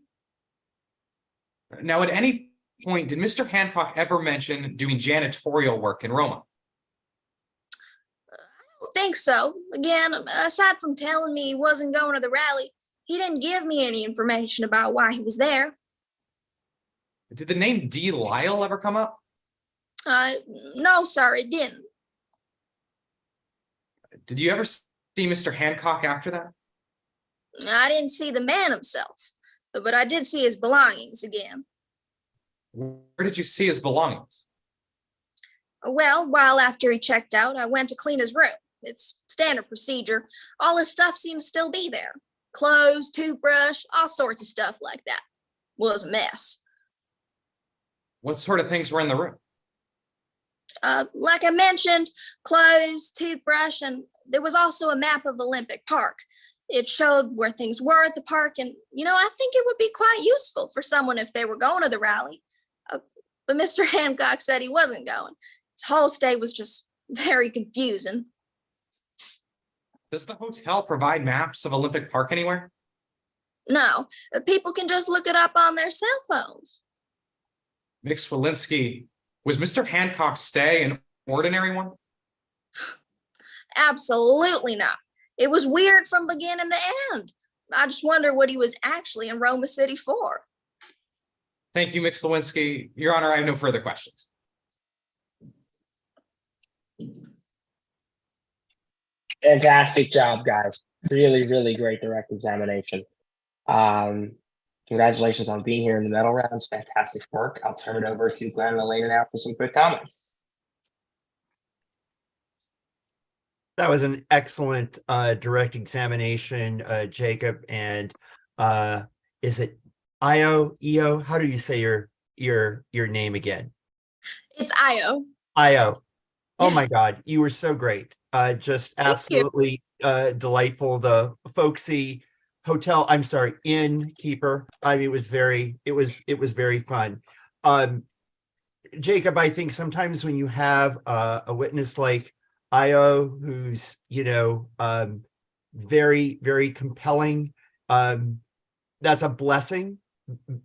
Now, at any point, did Mr. Hancock ever mention doing janitorial work in Roma?
I don't think so. Again, aside from telling me he wasn't going to the rally, he didn't give me any information about why he was there.
Did the name D. Lyle ever come up?
No, sir, it didn't.
Did you ever see Mr. Hancock after that?
I didn't see the man himself, but I did see his belongings again.
Where did you see his belongings?
Well, while after he checked out, I went to clean his room. It's standard procedure. All his stuff seemed to still be there. Clothes, toothbrush, all sorts of stuff like that. Was a mess.
What sort of things were in the room?
Like I mentioned, clothes, toothbrush, and there was also a map of Olympic Park. It showed where things were at the park, and I think it would be quite useful for someone if they were going to the rally. But Mr. Hancock said he wasn't going. His whole stay was just very confusing.
Does the hotel provide maps of Olympic Park anywhere?
No, people can just look it up on their cell phones.
Miss Walensky, was Mr. Hancock's stay an ordinary one?
Absolutely not. It was weird from beginning to end. I just wonder what he was actually in Roma City for.
Thank you, Miss Lewinsky. Your Honor, I have no further questions.
Fantastic job, guys. Really, really great direct examination. Congratulations on being here in the medal rounds. Fantastic work. I'll turn it over to Glenn and Elena now for some quick comments.
That was an excellent direct examination, Jacob. And is it Io? How do you say your name again?
It's Io.
Io. Oh my God, you were so great. Just absolutely delightful. The folksy hotel, I'm sorry, innkeeper. I mean, it was very fun. Jacob, I think sometimes when you have a witness like Io, who's very, very compelling, that's a blessing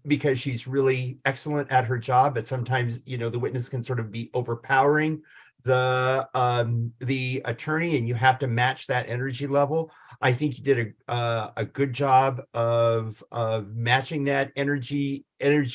because she's really excellent at her job. But sometimes the witness can sort of be overpowering the attorney, and you have to match that energy level. I think you did a good job of matching that energy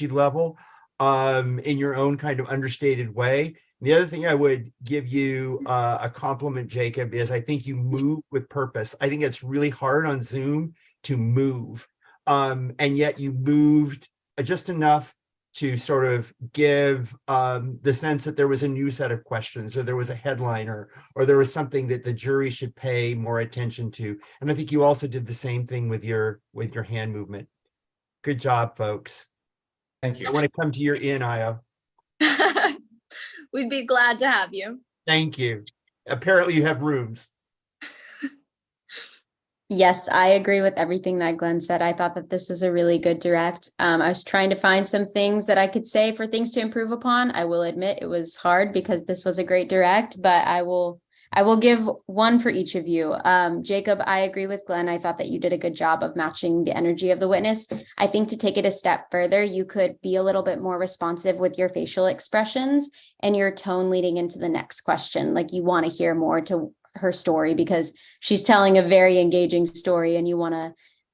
level in your own kind of understated way. The other thing I would give you a compliment, Jacob, is I think you move with purpose. I think it's really hard on Zoom to move, and yet you moved just enough to sort of give the sense that there was a new set of questions, or there was a headline, or there was something that the jury should pay more attention to. And I think you also did the same thing with your hand movement. Good job, folks.
Thank you.
I want to come to your inn, Io.
We'd be glad to have you.
Thank you. Apparently you have rooms.
Yes, I agree with everything that Glenn said. I thought that this was a really good direct. I was trying to find some things that I could say for things to improve upon. I will admit it was hard because this was a great direct, but I will give one for each of you. Jacob, I agree with Glenn. I thought that you did a good job of matching the energy of the witness. I think to take it a step further, you could be a little bit more responsive with your facial expressions and your tone leading into the next question. Like you want to hear more to her story because she's telling a very engaging story and you want to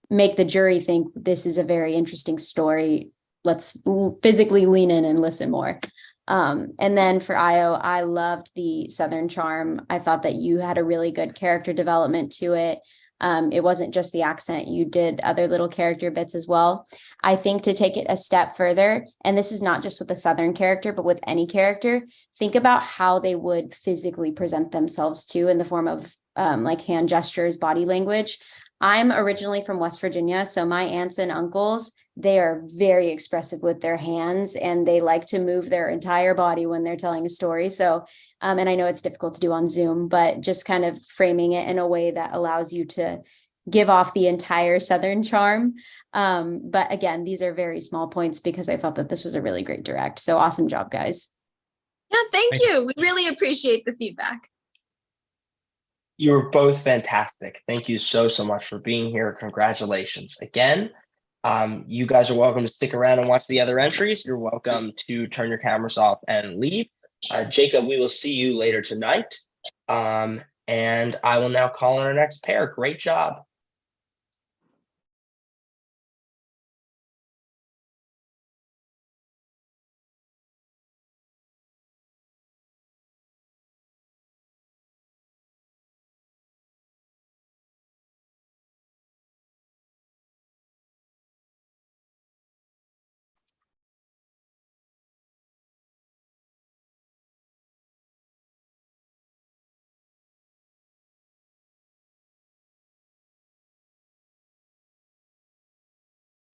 make the jury think this is a very interesting story. Let's physically lean in and listen more. And then for Io, I loved the Southern charm. I thought that you had a really good character development to it. It wasn't just the accent, you did other little character bits as well. I think to take it a step further, and this is not just with the Southern character, but with any character, think about how they would physically present themselves too in the form of like hand gestures, body language. I'm originally from West Virginia, so my aunts and uncles, they are very expressive with their hands and they like to move their entire body when they're telling a story. So, and I know it's difficult to do on Zoom, but just kind of framing it in a way that allows you to give off the entire Southern charm. But again, these are very small points because I thought that this was a really great direct. So awesome job, guys.
Yeah, thank you. We really appreciate the feedback.
You were both fantastic. Thank you so much for being here. Congratulations again. You guys are welcome to stick around and watch the other entries. You're welcome to turn your cameras off and leave. Jacob, we will see you later tonight. And I will now call on our next pair. Great job.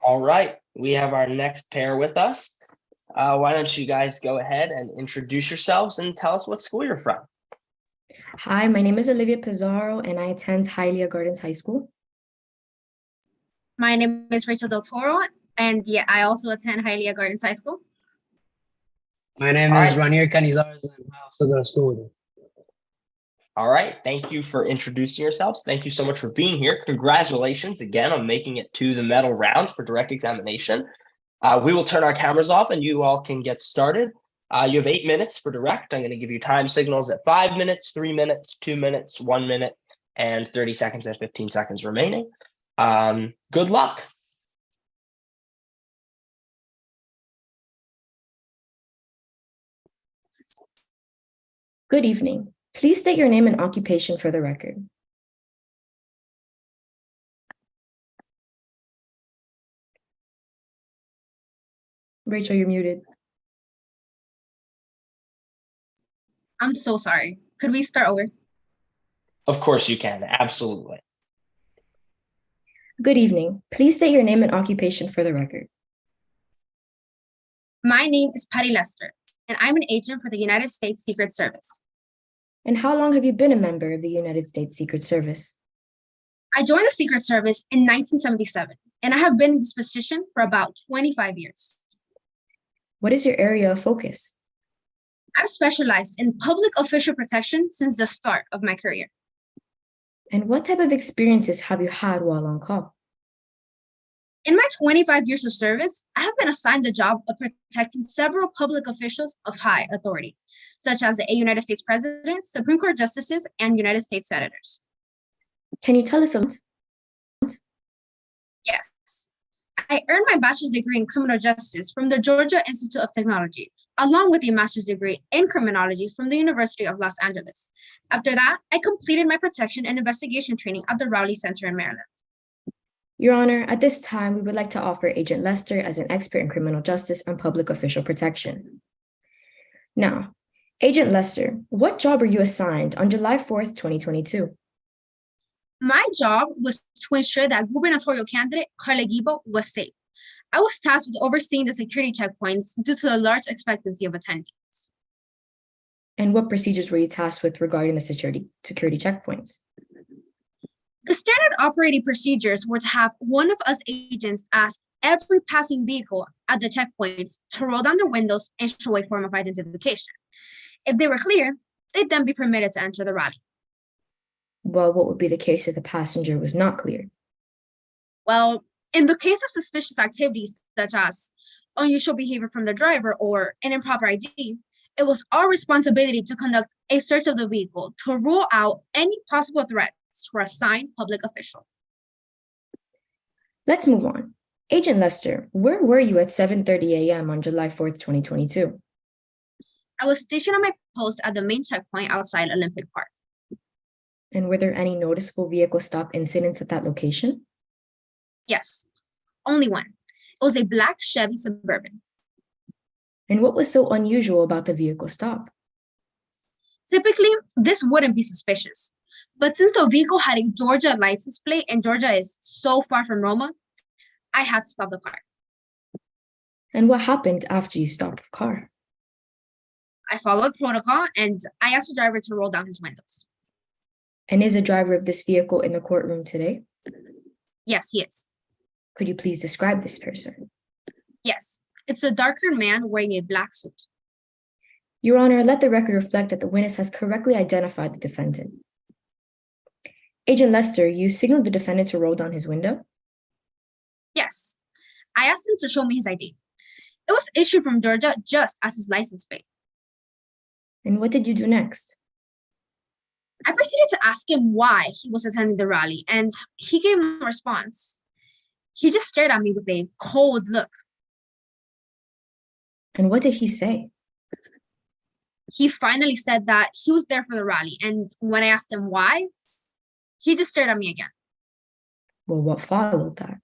All right, we have our next pair with us. Why don't you guys go ahead and introduce yourselves and tell us what school you're from?
Hi, my name is Olivia Pizarro and I attend Hialeah Gardens High School.
My name is Rachel Del Toro, and yeah, I also attend Hialeah Gardens High School.
My name is Ranier Canizares, and I also go to school with him.
All right, thank you for introducing yourselves. Thank you so much for being here. Congratulations again on making it to the medal rounds for direct examination. We will turn our cameras off and you all can get started. You have 8 minutes for direct. I'm going to give you time signals at 5 minutes, 3 minutes, 2 minutes, 1 minute, and 30 seconds and 15 seconds remaining. Good luck.
Good evening. Please state your name and occupation for the record. Rachel, you're muted.
I'm so sorry. Could we start over?
Of course you can. Absolutely.
Good evening. Please state your name and occupation for the record.
My name is Patty Lester, and I'm an agent for the United States Secret Service.
And how long have you been a member of the United States Secret Service?
I joined the Secret Service in 1977, and I have been in this position for about 25 years.
What is your area of focus?
I've specialized in public official protection since the start of my career.
And what type of experiences have you had while on call?
In my 25 years of service, I have been assigned the job of protecting several public officials of high authority, such as the United States President, Supreme Court justices, and United States senators.
Can you tell us a little?
Yes. I earned my bachelor's degree in criminal justice from the Georgia Institute of Technology, along with a master's degree in criminology from the University of Los Angeles. After that, I completed my protection and investigation training at the Rowley Center in Maryland.
Your Honor, at this time, we would like to offer Agent Lester as an expert in criminal justice and public official protection. Now, Agent Lester, what job were you assigned on July 4th, 2022?
My job was to ensure that gubernatorial candidate Carla Guibo was safe. I was tasked with overseeing the security checkpoints due to the large expectancy of attendees.
And what procedures were you tasked with regarding the security checkpoints?
The standard operating procedures were to have one of us agents ask every passing vehicle at the checkpoints to roll down their windows and show a form of identification. If they were clear, they'd then be permitted to enter the rally.
Well, what would be the case if the passenger was not clear?
Well, in the case of suspicious activities such as unusual behavior from the driver or an improper ID, it was our responsibility to conduct a search of the vehicle to rule out any possible threats to our assigned public official.
Let's move on. Agent Lester, where were you at 7:30 a.m. on July 4th, 2022?
I was stationed on my post at the main checkpoint outside Olympic Park.
And were there any noticeable vehicle stop incidents at that location?
Yes, only one. It was a black Chevy Suburban.
And what was so unusual about the vehicle stop?
Typically, this wouldn't be suspicious. But since the vehicle had a Georgia license plate and Georgia is so far from Roma, I had to stop the car.
And what happened after you stopped the car?
I followed protocol and I asked the driver to roll down his windows.
And is a driver of this vehicle in the courtroom today?
Yes, he is.
Could you please describe this person?
Yes, it's a dark-haired man wearing a black suit.
Your Honor, let the record reflect that the witness has correctly identified the defendant. Agent Lester, you signaled the defendant to roll down his window?
Yes, I asked him to show me his ID. It was issued from Georgia just as his license plate.
And what did you do next?
I proceeded to ask him why he was attending the rally, and he gave no response. He just stared at me with a cold look.
And what did he say?
He finally said that he was there for the rally, and when I asked him why, he just stared at me again.
Well, what followed that?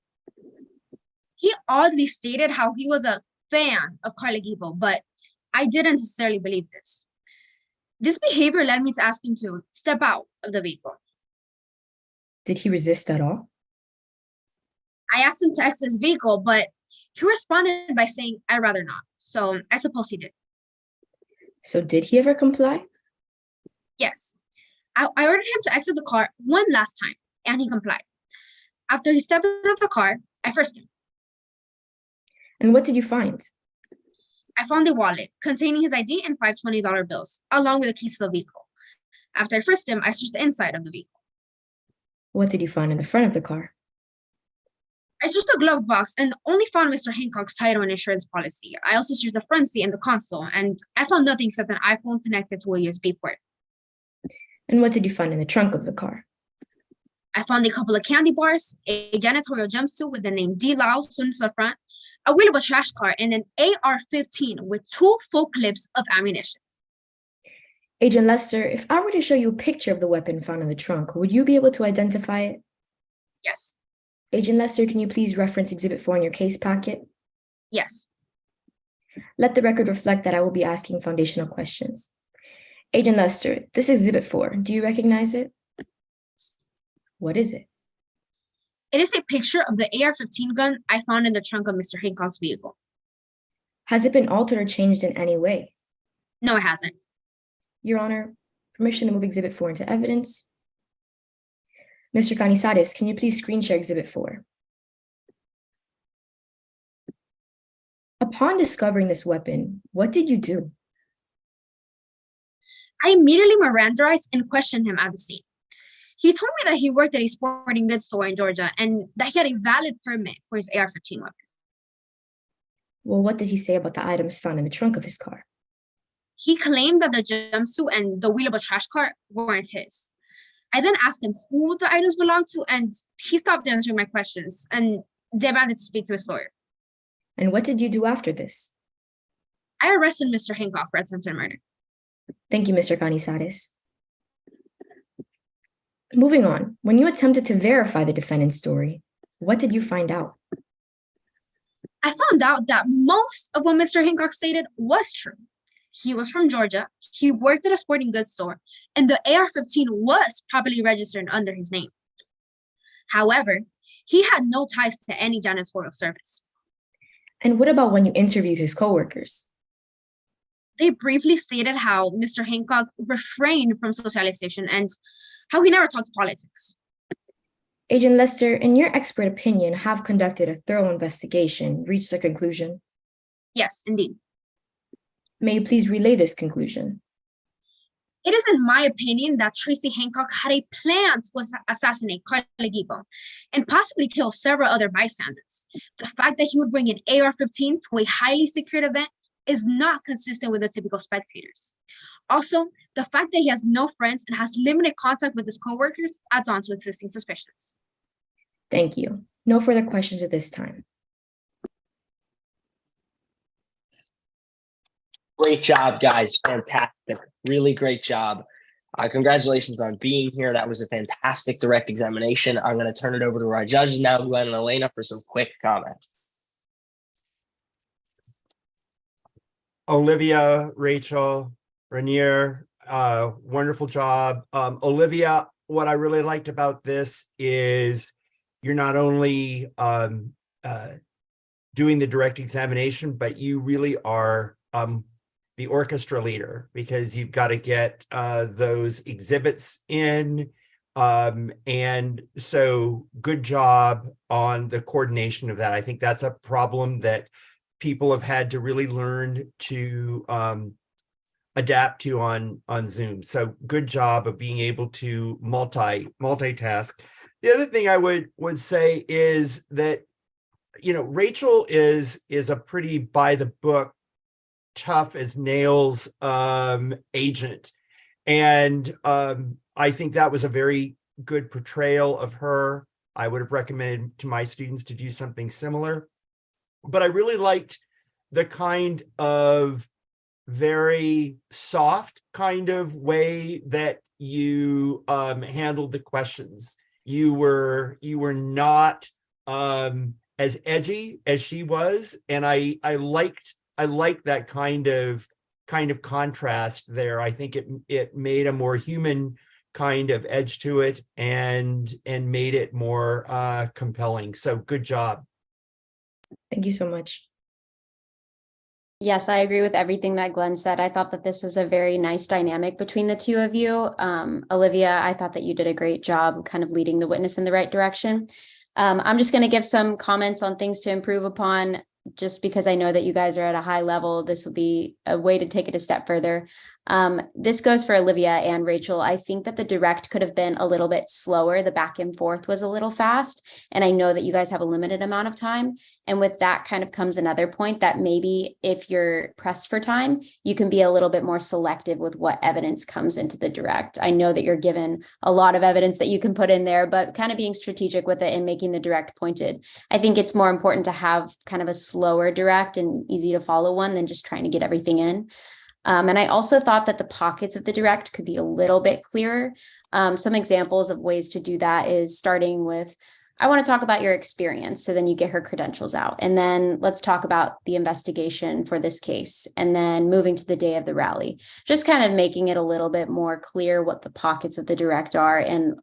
He oddly stated how he was a fan of Carla Gibo, but I didn't necessarily believe this. This behavior led me to ask him to step out of the vehicle.
Did he resist at all?
I asked him to exit his vehicle, but he responded by saying, I'd rather not. So I suppose he did.
So did he ever comply?
Yes. I ordered him to exit the car one last time, and he complied. After he stepped out of the car, I frisked him.
And what did you find?
I found a wallet containing his ID and five $20 bills, along with the keys to the vehicle. After I frisked him, I searched the inside of the vehicle.
What did you find in the front of the car?
I searched the glove box and only found Mr. Hancock's title and insurance policy. I also searched the front seat and the console, and I found nothing except an iPhone connected to a USB port.
And what did you find in the trunk of the car?
I found a couple of candy bars, a janitorial jumpsuit with the name D. Lau sewn to the front, a wheel of a trash car, and an AR-15 with 2 full clips of ammunition.
Agent Lester, if I were to show you a picture of the weapon found in the trunk, would you be able to identify it?
Yes.
Agent Lester, can you please reference Exhibit 4 in your case packet?
Yes.
Let the record reflect that I will be asking foundational questions. Agent Lester, this is Exhibit 4. Do you recognize it? What is it?
It is a picture of the AR-15 gun I found in the trunk of Mr. Hancock's vehicle.
Has it been altered or changed in any way?
No, it hasn't.
Your Honor, permission to move Exhibit 4 into evidence. Mr. Canizares, can you please screen share Exhibit 4? Upon discovering this weapon, what did you do?
I immediately Mirandized and questioned him at the scene. He told me that he worked at a sporting goods store in Georgia and that he had a valid permit for his AR-15 weapon.
Well, what did he say about the items found in the trunk of his car?
He claimed that the jumpsuit and the wheel of a trash car weren't his. I then asked him who the items belonged to, and he stopped answering my questions and demanded to speak to his lawyer.
And what did you do after this?
I arrested Mr. Hancock for attempted murder.
Thank you, Mr. Canizares. Moving on, when you attempted to verify the defendant's story, what did you find out?
I found out that most of what Mr. Hancock stated was true. He was from Georgia, he worked at a sporting goods store, and the AR-15 was properly registered under his name. However, he had no ties to any janitorial service.
And what about when you interviewed his coworkers?
They briefly stated how Mr. Hancock refrained from socialization and how he never talked politics.
Agent Lester, in your expert opinion, have conducted a thorough investigation, reached a conclusion.
Yes, indeed.
May you please relay this conclusion?
It is in my opinion that Tracy Hancock had a plan to assassinate Carla Gibo and possibly kill several other bystanders. The fact that he would bring an AR-15 to a highly secured event is not consistent with the typical spectators. Also, the fact that he has no friends and has limited contact with his coworkers adds on to existing suspicions.
Thank you. No further questions at this time.
Great job, guys. Fantastic. Really great job. Congratulations on being here. That was a fantastic direct examination. I'm going to turn it over to our judges now, Glenn and Elena, for some quick comments.
Olivia, Rachel, Rainier, wonderful job. Olivia, what I really liked about this is you're not only doing the direct examination, but you really are the orchestra leader, because you've got to get those exhibits in. And so good job on the coordination of that. I think that's a problem that people have had to really learn to adapt to on Zoom. So good job of being able to multitask. The other thing I would say is that, you know, Rachel is a pretty by the book, tough as nails agent. And I think that was a very good portrayal of her. I would have recommended to my students to do something similar. But I really liked the kind of very soft kind of way that you handled the questions. You were not as edgy as she was, and I liked that kind of contrast there. I think it made a more human kind of edge to it and made it more compelling. So good job.
Thank you so much.
Yes, I agree with everything that Glenn said. I thought that this was a very nice dynamic between the two of you. Olivia, I thought that you did a great job kind of leading the witness in the right direction. I'm just going to give some comments on things to improve upon, just because I know that you guys are at a high level. This will be a way to take it a step further. This goes for Olivia and Rachel. I think that the direct could have been a little bit slower. The back and forth was a little fast. And I know that you guys have a limited amount of time. And with that kind of comes another point that maybe if you're pressed for time, you can be a little bit more selective with what evidence comes into the direct. I know that you're given a lot of evidence that you can put in there, but kind of being strategic with it and making the direct pointed. I think it's more important to have kind of a slower direct and easy to follow one than just trying to get everything in. And I also thought that the pockets of the direct could be a little bit clearer. Some examples of ways to do that is starting with, I want to talk about your experience. So then you get her credentials out. And then let's talk about the investigation for this case. And then moving to the day of the rally, just kind of making it a little bit more clear what the pockets of the direct are and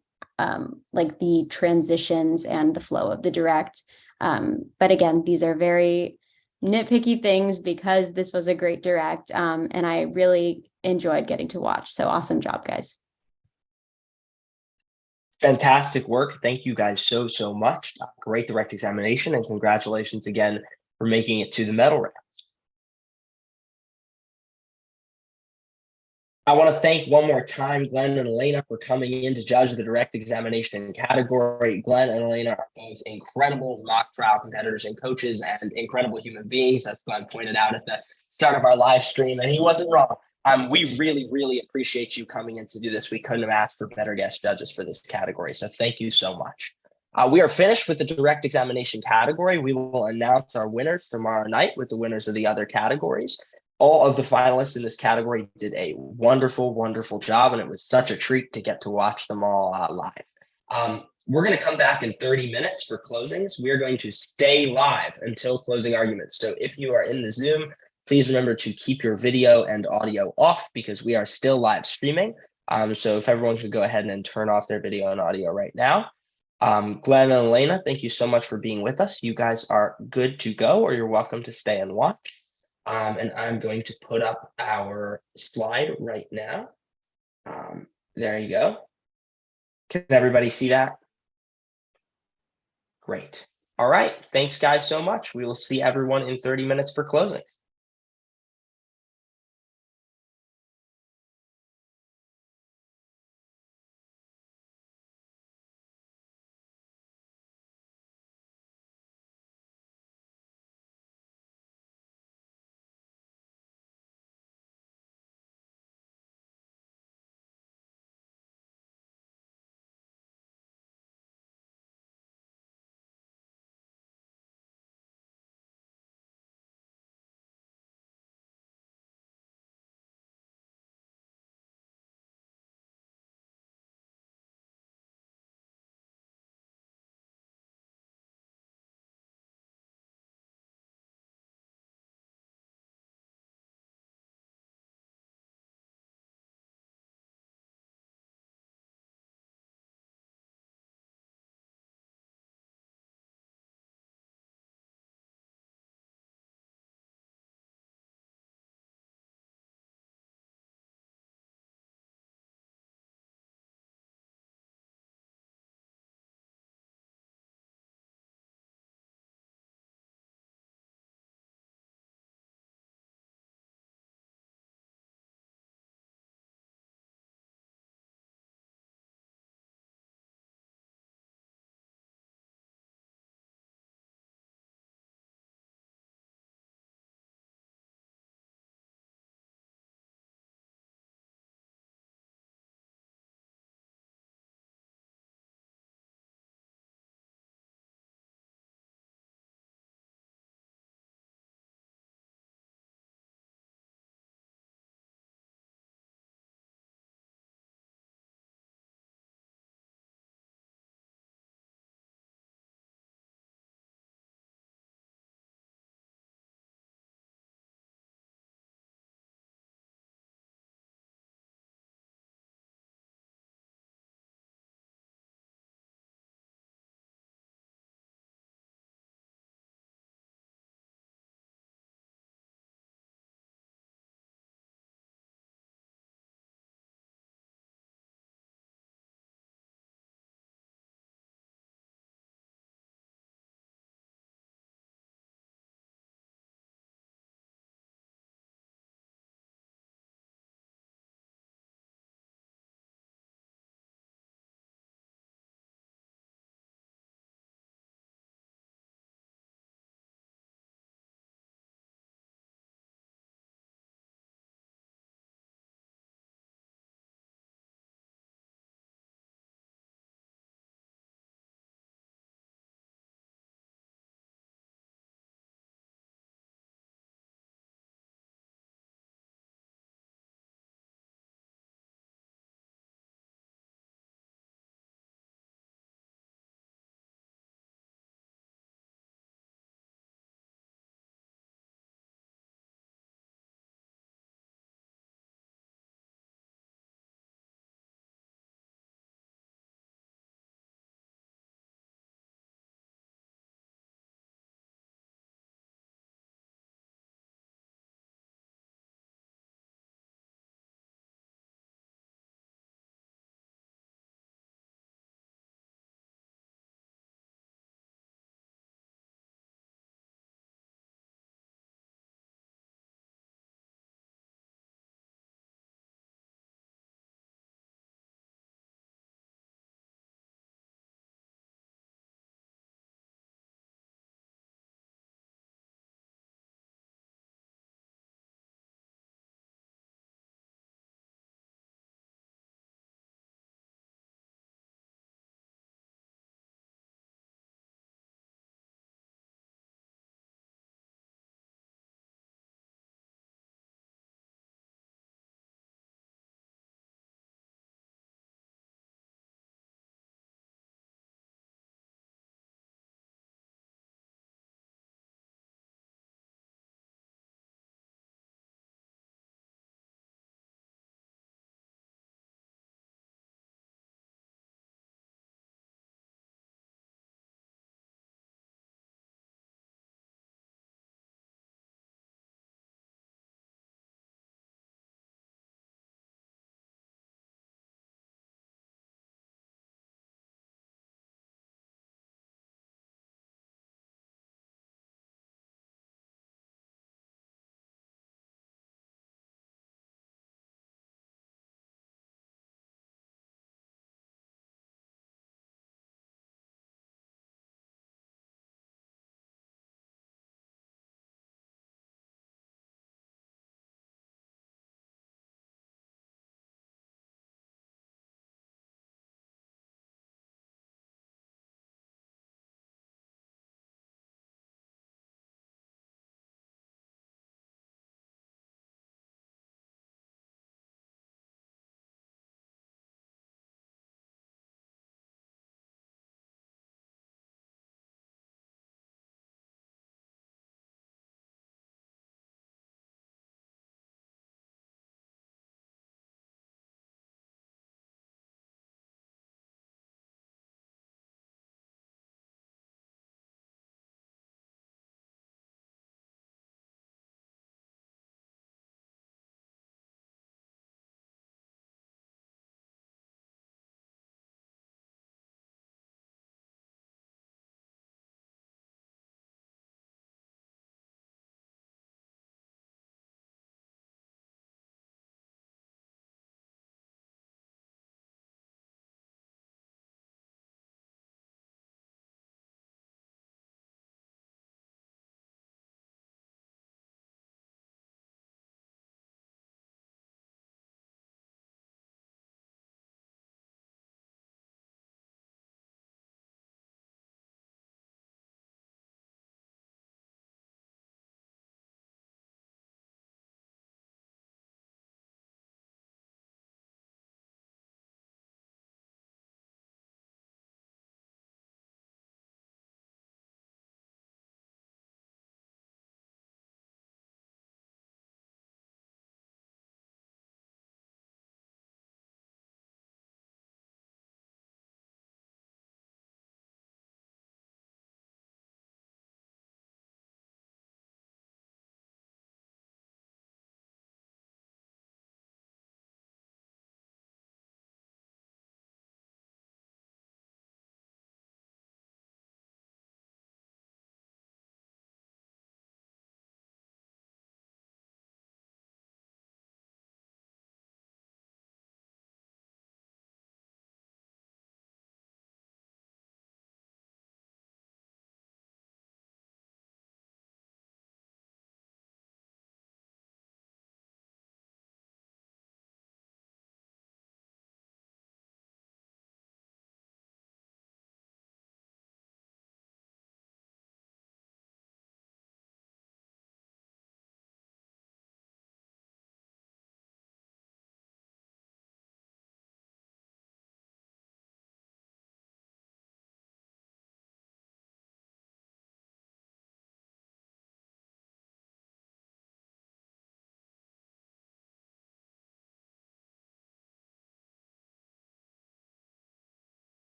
like the transitions and the flow of the direct. But again, these are very nitpicky things because this was a great direct and I really enjoyed getting to watch. So awesome job, guys.
Fantastic work. Thank you guys so much. Great direct examination, and congratulations again for making it to the medal round. I want to thank one more time Glenn and Elena for coming in to judge the direct examination category. Glenn and Elena are both incredible mock trial competitors and coaches and incredible human beings, as Glenn pointed out at the start of our live stream, and he wasn't wrong. We really appreciate you coming in to do this. We couldn't have asked for better guest judges for this category, so thank you so much. We are finished with the direct examination category. We will announce our winners tomorrow night with the winners of the other categories. All of the finalists in this category did a wonderful job, and it was such a treat to get to watch them all live. We're going to come back in 30 minutes for closings. We're going to stay live until closing arguments. So if you are in the Zoom, please remember to keep your video and audio off because we are still live streaming. So if everyone could go ahead and turn off their video and audio right now. Glenn and Elena, thank you so much for being with us. You guys are good to go, or you're welcome to stay and watch. And I'm going to put up our slide right now. There you go. Can everybody see that? Great. All right. Thanks, guys, so much. We will see everyone in 30 minutes for closing.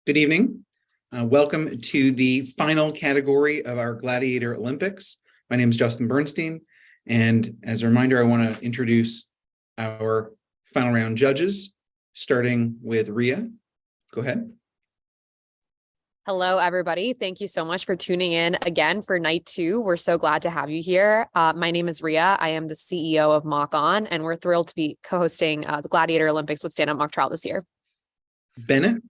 Good evening. Welcome to the final category of our Gladiator Olympics. My name is Justin Bernstein, and as a reminder, I want to introduce our final round judges, starting with Ria. Go ahead.
Hello, everybody. Thank you so much for tuning in again for night 2. We're so glad to have you here. My name is Ria. I am the CEO of Mock On, and we're thrilled to be co-hosting the Gladiator Olympics with Stand Up Mock Trial this year.
Bennett.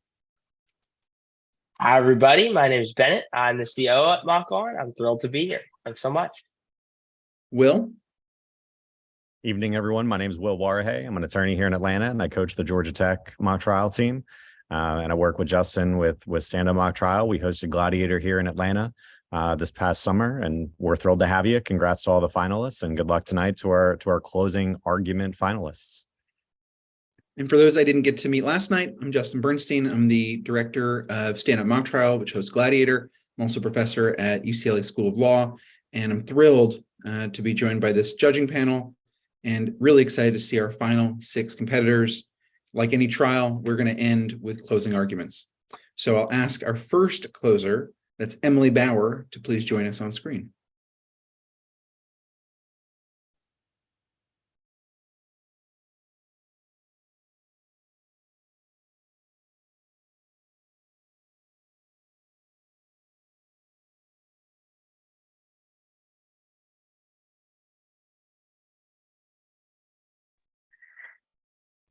Hi, everybody. My name is Bennett. I'm the CEO at Mock On. I'm thrilled to be here. Thanks so much.
Will.
Evening, everyone. My name is Will Warahay. I'm an attorney here in Atlanta, and I coach the Georgia Tech mock trial team. And I work with Justin with Stand Up Mock Trial. We hosted Gladiator here in Atlanta this past summer, and we're thrilled to have you. Congrats to all the finalists, and good luck tonight to our closing argument finalists.
And for those I didn't get to meet last night, I'm Justin Bernstein. I'm the director of Stand Up Mock Trial, which hosts Gladiator. I'm also a professor at UCLA School of Law, and I'm thrilled to be joined by this judging panel and really excited to see our final 6 competitors. Like any trial, we're going to end with closing arguments. So I'll ask our first closer, that's Emily Bauer, to please join us on screen.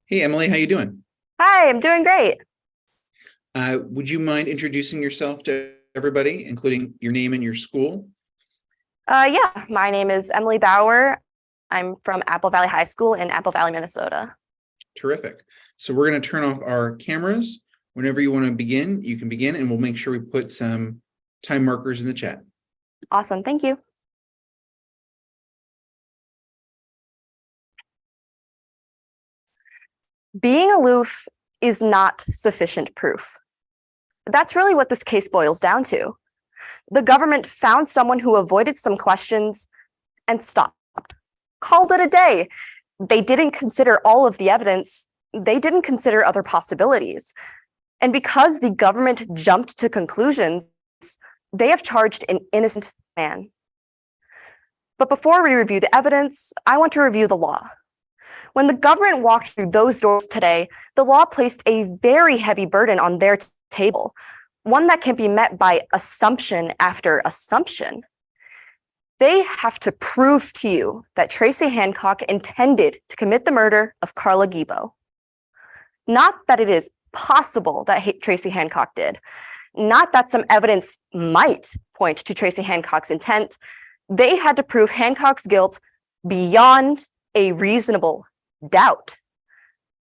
Hey, Emily, how you doing?
Hi, I'm doing great.
Would you mind introducing yourself to everybody, including your name and your school?
Yeah, my name is Emily Bauer. I'm from Apple Valley High School in Apple Valley, Minnesota.
Terrific. So we're going to turn off our cameras. Whenever you want to begin, you can begin, and we'll make sure we put some time markers in the chat.
Awesome, thank you. Being aloof is not sufficient proof. That's really what this case boils down to. The government found someone who avoided some questions and stopped, called it a day. They didn't consider all of the evidence. They didn't consider other possibilities. And because the government jumped to conclusions, they have charged an innocent man. But before we review the evidence, I want to review the law. When the government walked through those doors today, the law placed a very heavy burden on their table, one that can be met by assumption after assumption. They have to prove to you that Tracy Hancock intended to commit the murder of Carla Gibo. Not that it is possible that Tracy Hancock did, not that some evidence might point to Tracy Hancock's intent. They had to prove Hancock's guilt beyond a reasonable doubt.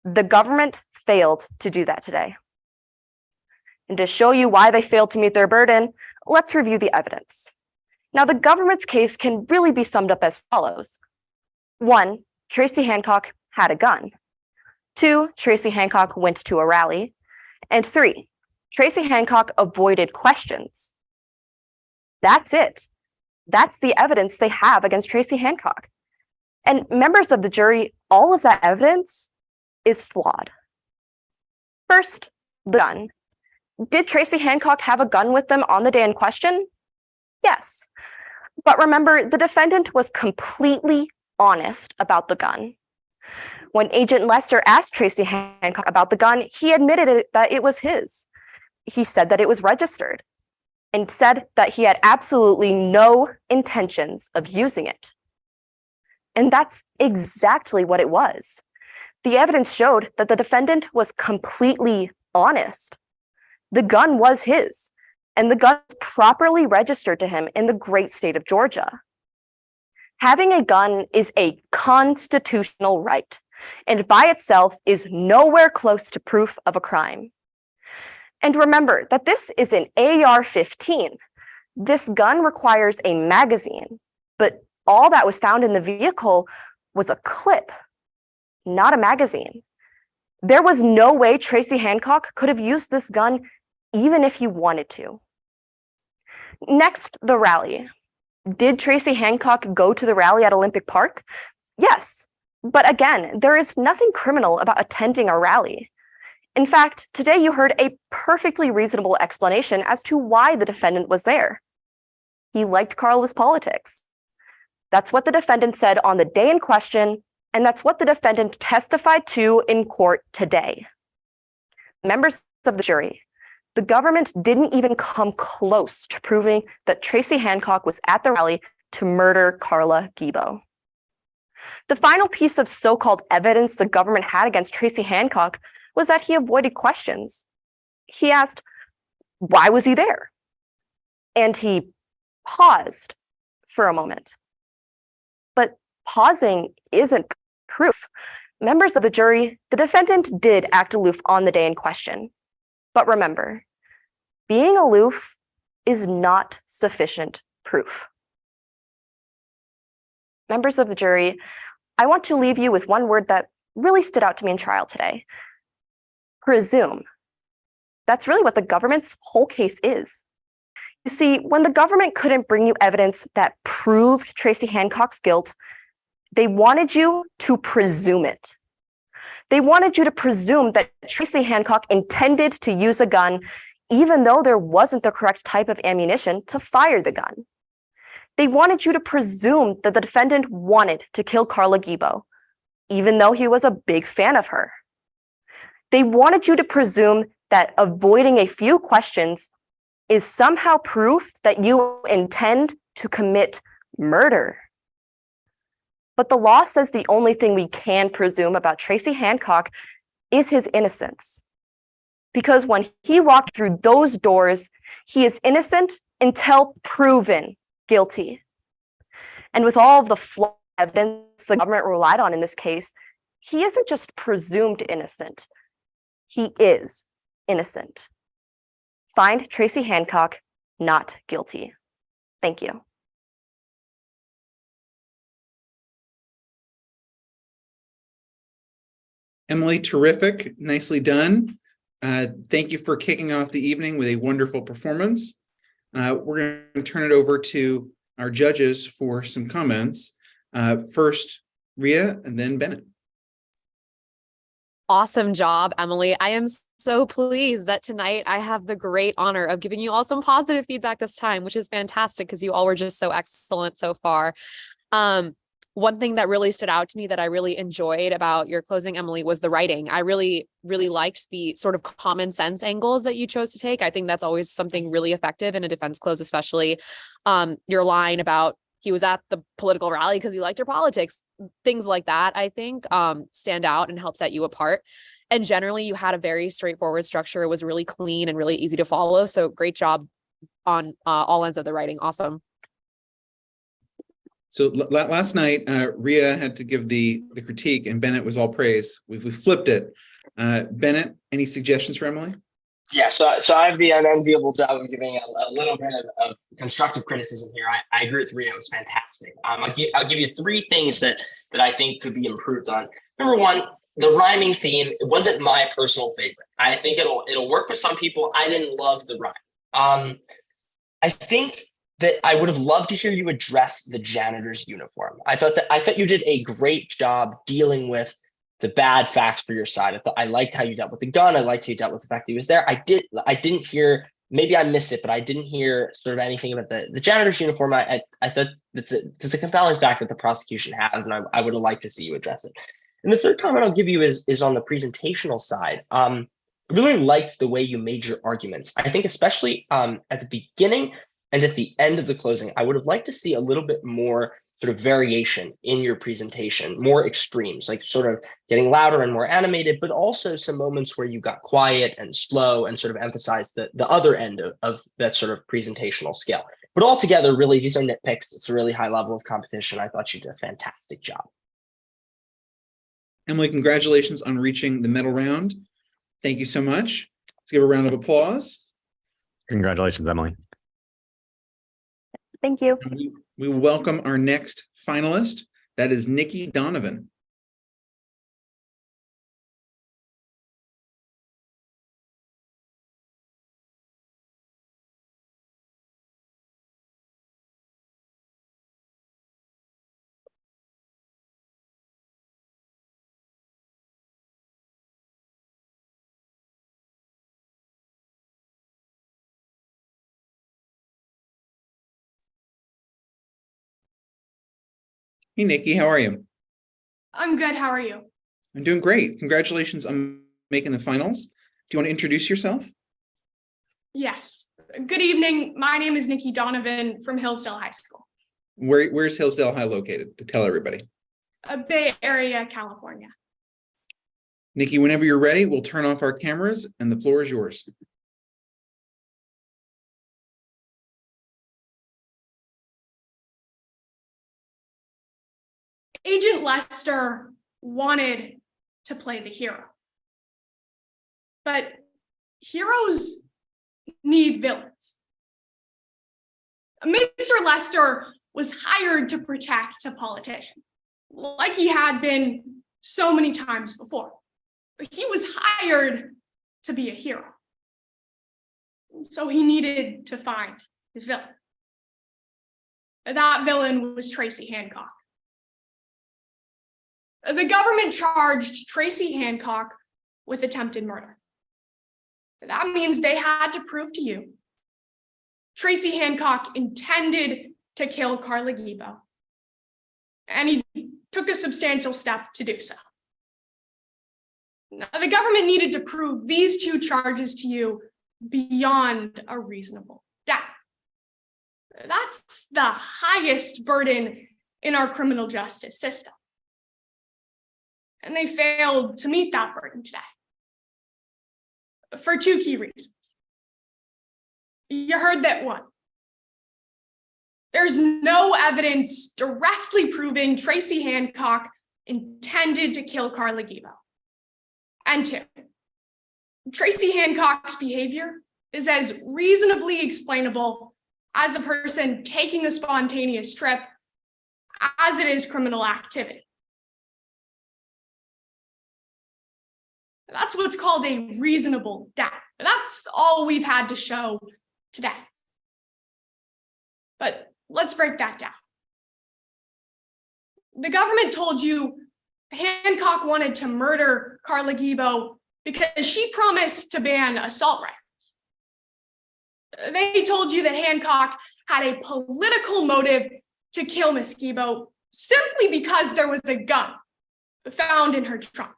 The government failed to do that today. And to show you why they failed to meet their burden, let's review the evidence. Now, the government's case can really be summed up as follows. 1, Tracy Hancock had a gun. 2, Tracy Hancock went to a rally. And 3, Tracy Hancock avoided questions. That's it. That's the evidence they have against Tracy Hancock. And members of the jury, all of that evidence is flawed. First, the gun. Did Tracy Hancock have a gun with them on the day in question? Yes. But remember, the defendant was completely honest about the gun. When Agent Lester asked Tracy Hancock about the gun, he admitted that it was his. He said that it was registered and said that he had absolutely no intentions of using it. And that's exactly what it was. The evidence showed that the defendant was completely honest. The gun was his, and the gun was properly registered to him in the great state of Georgia. Having a gun is a constitutional right, and by itself is nowhere close to proof of a crime. And remember that this is an AR-15. This gun requires a magazine, but all that was found in the vehicle was a clip, not a magazine. There was no way Tracy Hancock could have used this gun even if he wanted to. Next, the rally. Did Tracy Hancock go to the rally at Olympic Park? Yes, but again, there is nothing criminal about attending a rally. In fact, today you heard a perfectly reasonable explanation as to why the defendant was there. He liked Carla's politics. That's what the defendant said on the day in question, and that's what the defendant testified to in court today. Members of the jury, the government didn't even come close to proving that Tracy Hancock was at the rally to murder Carla Gibo. The final piece of so-called evidence the government had against Tracy Hancock was that he avoided questions. He asked, why was he there? And he paused for a moment. But pausing isn't proof. Members of the jury, the defendant did act aloof on the day in question. But remember, being aloof is not sufficient proof. Members of the jury, I want to leave you with one word that really stood out to me in trial today. Presume. That's really what the government's whole case is. You see, when the government couldn't bring you evidence that proved Tracy Hancock's guilt, they wanted you to presume it. They wanted you to presume that Tracy Hancock intended to use a gun, even though there wasn't the correct type of ammunition to fire the gun. They wanted you to presume that the defendant wanted to kill Carla Gibo, even though he was a big fan of her. They wanted you to presume that avoiding a few questions is somehow proof that you intend to commit murder. But the law says the only thing we can presume about Tracy Hancock is his innocence. Because when he walked through those doors, he is innocent until proven guilty. And with all of the flawed evidence the government relied on in this case, he isn't just presumed innocent. He is innocent. Find Tracy Hancock not guilty. Thank you.
Emily, terrific. Nicely done. Thank you for kicking off the evening with a wonderful performance. We're going to turn it over to our judges for some comments. First, Rhea, and then Bennett.
Awesome job, Emily. I am so pleased that tonight I have the great honor of giving you all some positive feedback this time, which is fantastic because you all were just so excellent so far. One thing that really stood out to me that I really enjoyed about your closing, Emily, was the writing. I really, really liked the sort of common sense angles that you chose to take. I think that's always something really effective in a defense close, especially your line about he was at the political rally because he liked your politics. Things like that, I think, stand out and help set you apart. And generally, you had a very straightforward structure. It was really clean and really easy to follow. So great job on all ends of the writing. Awesome.
So last night, Rhea had to give the critique, and Bennett was all praise. We flipped it. Bennett, any suggestions for Emily?
Yeah, so I have the unenviable job of giving a little bit of constructive criticism here. I agree with Rhea. It was fantastic. I'll give you three things that I think could be improved on. Number one, the rhyming theme. It wasn't my personal favorite. I think it'll work with some people. I didn't love the rhyme. I think that I would have loved to hear you address the janitor's uniform. I thought you did a great job dealing with the bad facts for your side. I liked how you dealt with the gun. I liked how you dealt with the fact that he was there. I didn't hear, maybe I missed it, but I didn't hear sort of anything about the janitor's uniform. I thought it's a compelling fact that the prosecution has, and I would have liked to see you address it. And the third comment I'll give you is on the presentational side. I really liked the way you made your arguments. I think especially at the beginning and at the end of the closing, I would have liked to see a little bit more sort of variation in your presentation, more extremes, like sort of getting louder and more animated, but also some moments where you got quiet and slow and sort of emphasized the other end of that sort of presentational scale. But altogether, really, these are nitpicks. It's a really high level of competition. I thought you did a fantastic job.
Emily, congratulations on reaching the medal round. Thank you so much. Let's give a round of applause.
Congratulations, Emily.
Thank you.
We welcome our next finalist. That is Nikki Donovan. Hey, Nikki, how are you?
I'm good. How are you?
I'm doing great. Congratulations on making the finals. Do you want to introduce yourself?
Yes. Good evening. My name is Nikki Donovan from Hillsdale High School,
Where's Hillsdale High located? To tell everybody.
Bay Area, California.
Nikki, whenever you're ready, we'll turn off our cameras and the floor is yours.
Agent Lester wanted to play the hero, but heroes need villains. Mr. Lester was hired to protect a politician, like he had been so many times before. But he was hired to be a hero. So he needed to find his villain. That villain was Tracy Hancock. The government charged Tracy Hancock with attempted murder. That means they had to prove to you Tracy Hancock intended to kill Carla Gibo, and he took a substantial step to do so. Now, the government needed to prove these two charges to you beyond a reasonable doubt. That's the highest burden in our criminal justice system. And they failed to meet that burden today for two key reasons. You heard that one. There's no evidence directly proving Tracy Hancock intended to kill Carla Gibo. And two, Tracy Hancock's behavior is as reasonably explainable as a person taking a spontaneous trip as it is criminal activity. That's what's called a reasonable doubt. That's all we've had to show today. But let's break that down. The government told you Hancock wanted to murder Carla Gibo because she promised to ban assault rifles. They told you that Hancock had a political motive to kill Miss Gibo simply because there was a gun found in her trunk.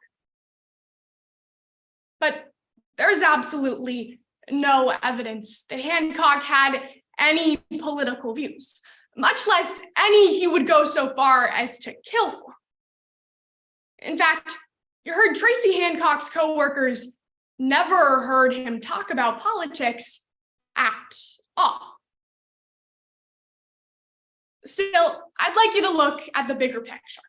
But there's absolutely no evidence that Hancock had any political views, much less any he would go so far as to kill for. In fact, you heard Tracy Hancock's coworkers never heard him talk about politics at all. Still, I'd like you to look at the bigger picture.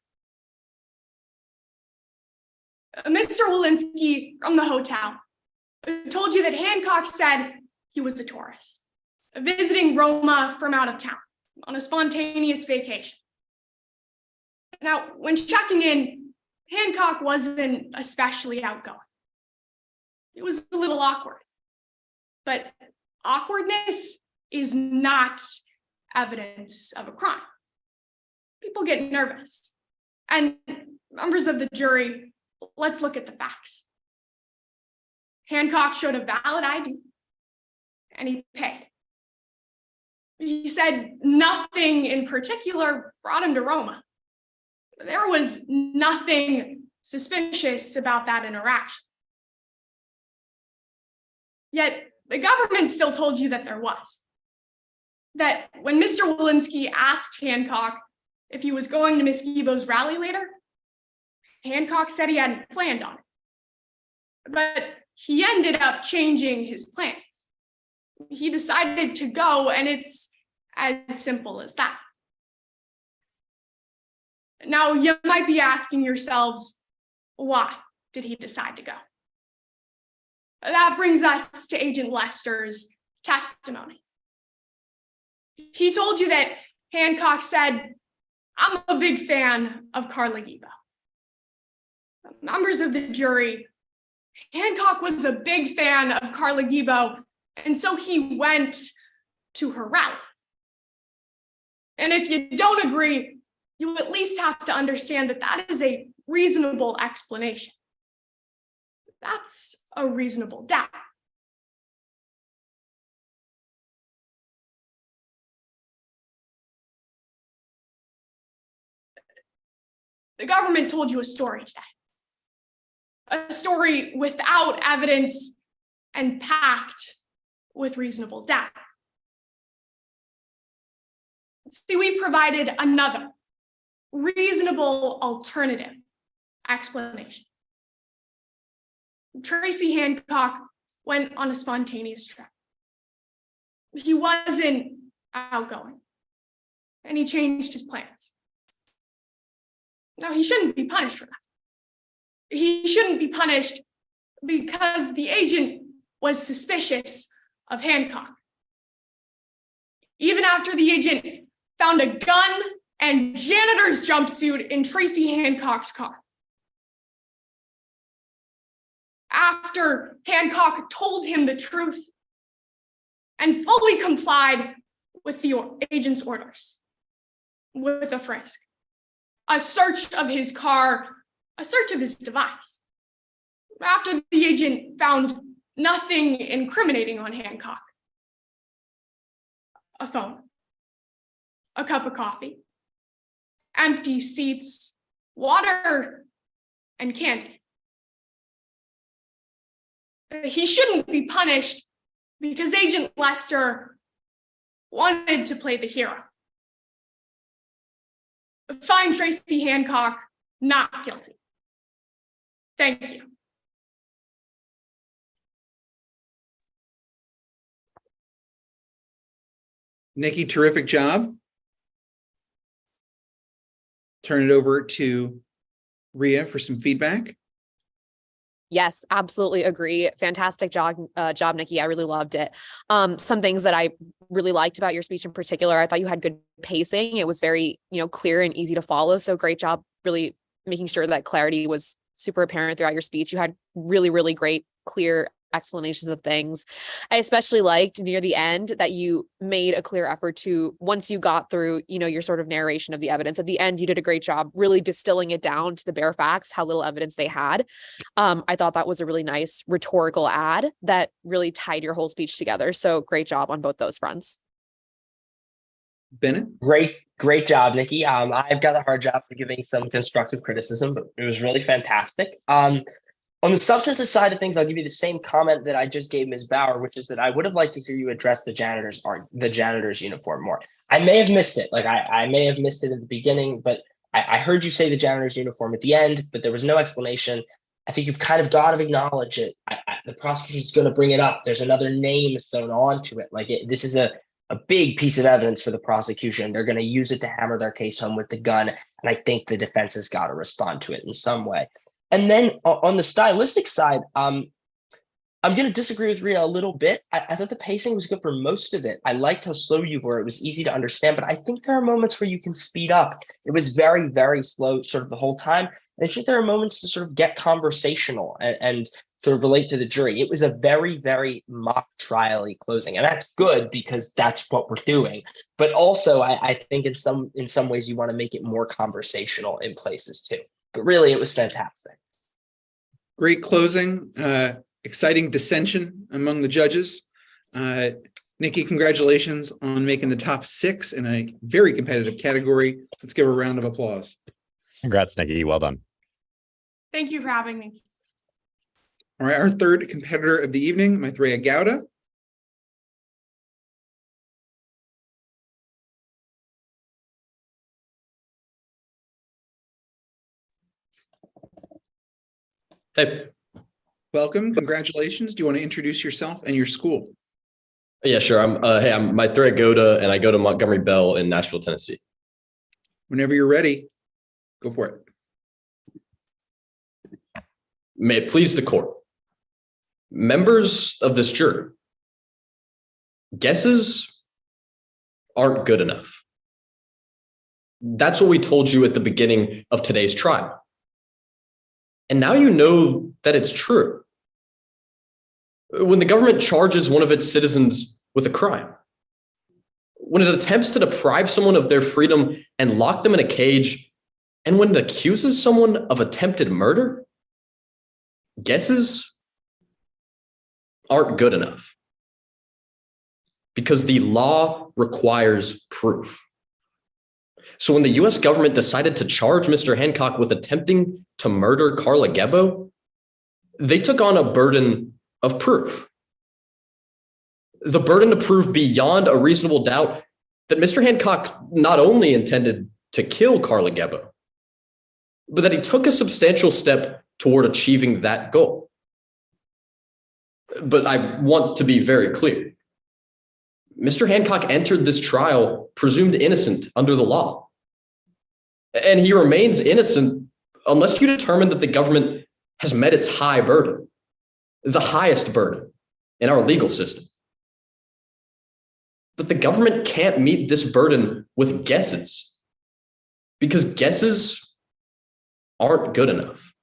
Mr. Walensky from the hotel told you that Hancock said he was a tourist, visiting Roma from out of town on a spontaneous vacation. Now, when checking in, Hancock wasn't especially outgoing. It was a little awkward, but awkwardness is not evidence of a crime. People get nervous. And members of the jury, let's look at the facts. Hancock showed a valid ID and he paid. He said nothing in particular brought him to Roma. There was nothing suspicious about that interaction. Yet the government still told you that there was. That when Mr. Walensky asked Hancock if he was going to Miss Gibo's rally later, Hancock said he hadn't planned on it. But he ended up changing his plans. He decided to go, and it's as simple as that. Now, you might be asking yourselves, why did he decide to go? That brings us to Agent Lester's testimony. He told you that Hancock said, "I'm a big fan of Carla Gibo." Members of the jury, Hancock was a big fan of Carla Gibo, and so he went to her rally. And if you don't agree, you at least have to understand that that is a reasonable explanation. That's a reasonable doubt. The government told you a story today. A story without evidence and packed with reasonable doubt. See, we provided another reasonable alternative explanation. Tracy Hancock went on a spontaneous trip. He wasn't outgoing, and he changed his plans. Now, he shouldn't be punished for that. He shouldn't be punished because the agent was suspicious of Hancock. Even after the agent found a gun and janitor's jumpsuit in Tracy Hancock's car. After Hancock told him the truth and fully complied with the agent's orders, with a frisk, a search of his car, a search of his device. After the agent found nothing incriminating on Hancock, a phone, a cup of coffee, empty seats, water, and candy. He shouldn't be punished because Agent Lester wanted to play the hero. Find Tracy Hancock not guilty. Thank you.
Nikki, terrific job. Turn it over to Rhea for some feedback.
Yes, absolutely agree. Fantastic job, Nikki. I really loved it. Some things that I really liked about your speech in particular, I thought you had good pacing. It was very, clear and easy to follow. So great job really making sure that clarity was super apparent throughout your speech. You had really, really great, clear explanations of things. I especially liked near the end that you made a clear effort to, once you got through, your sort of narration of the evidence, at the end, you did a great job really distilling it down to the bare facts, how little evidence they had. I thought that was a really nice rhetorical ad that really tied your whole speech together. So great job on both those fronts.
Bennett?
Great job, Nikki. I've got a hard job of giving some constructive criticism, but it was really fantastic. On the substantive side of things, I'll give you the same comment that I just gave Ms. Bauer, which is that I would have liked to hear you address the janitor's uniform more. I may have missed it. I may have missed it at the beginning, but I heard you say the janitor's uniform at the end, but there was no explanation. I think you've kind of got to acknowledge it. The prosecution's going to bring it up. There's another name thrown onto it. This is a big piece of evidence for the prosecution. They're going to use it to hammer their case home with the gun. And I think the defense has got to respond to it in some way. And then on the stylistic side, I'm going to disagree with Rhea a little bit. I thought the pacing was good for most of it. I liked how slow you were. It was easy to understand, but I think there are moments where you can speed up. It was very, very slow sort of the whole time. And I think there are moments to sort of get conversational and sort of relate to the jury. It was a very, very mock trial-y closing, and that's good because that's what we're doing. But also, I think in some ways you want to make it more conversational in places too. But really, it was fantastic.
Great closing. Exciting dissension among the judges. Nikki, congratulations on making the top 6 in a very competitive category. Let's give her a round of applause.
Congrats, Nikki. Well done.
Thank you for having me.
All right, our third competitor of the evening, Maitreya Gowda.
Hey.
Welcome. Congratulations. Do you want to introduce yourself and your school?
Yeah, sure. I'm Maitreya Gowda, and I go to Montgomery Bell in Nashville, Tennessee.
Whenever you're ready, go for it.
May it please the court. Members of this jury, guesses aren't good enough. That's what we told you at the beginning of today's trial. And now you know that it's true. When the government charges one of its citizens with a crime, when it attempts to deprive someone of their freedom and lock them in a cage, and when it accuses someone of attempted murder, guesses aren't good enough. Because the law requires proof. So when the US government decided to charge Mr. Hancock with attempting to murder Carla Gebbo, they took on a burden of proof. The burden to prove beyond a reasonable doubt that Mr. Hancock not only intended to kill Carla Gebbo, but that he took a substantial step toward achieving that goal. But I want to be very clear. Mr. Hancock entered this trial presumed innocent under the law. And he remains innocent unless you determine that the government has met its high burden, the highest burden in our legal system. But the government can't meet this burden with guesses, because guesses aren't good enough.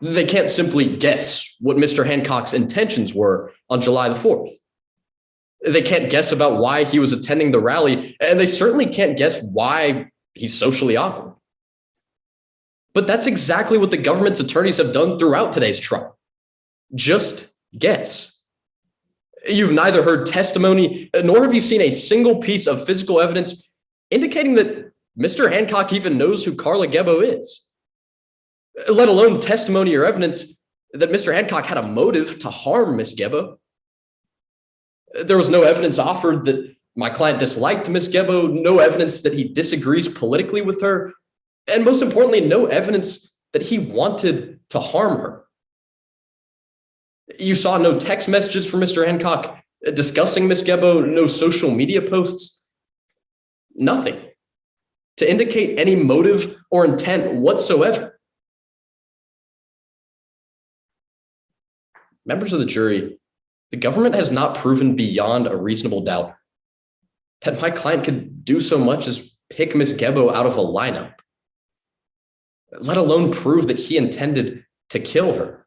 They can't simply guess what Mr. Hancock's intentions were on July the 4th. They can't guess about why he was attending the rally, and they certainly can't guess why he's socially awkward. But that's exactly what the government's attorneys have done throughout today's trial. Just guess. You've neither heard testimony, nor have you seen a single piece of physical evidence indicating that Mr. Hancock even knows who Carla Gebbo is, let alone testimony or evidence that Mr. Hancock had a motive to harm Miss Gebbo. There was no evidence offered that my client disliked Miss Gebbo, no evidence that he disagrees politically with her, and most importantly, no evidence that he wanted to harm her. You saw no text messages from Mr. Hancock discussing Miss Gebbo, no social media posts, nothing to indicate any motive or intent whatsoever. Members of the jury, the government has not proven beyond a reasonable doubt that my client could do so much as pick Miss Gebbo out of a lineup, let alone prove that he intended to kill her.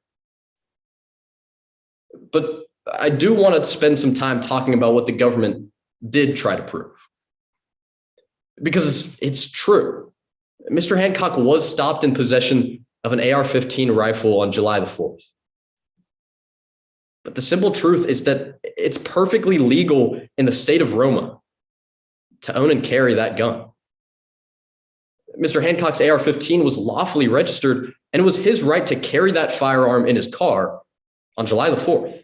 But I do want to spend some time talking about what the government did try to prove. Because it's true. Mr. Hancock was stopped in possession of an AR-15 rifle on July the 4th. But the simple truth is that it's perfectly legal in the state of Roma to own and carry that gun. Mr. Hancock's AR-15 was lawfully registered, and it was his right to carry that firearm in his car on July the 4th.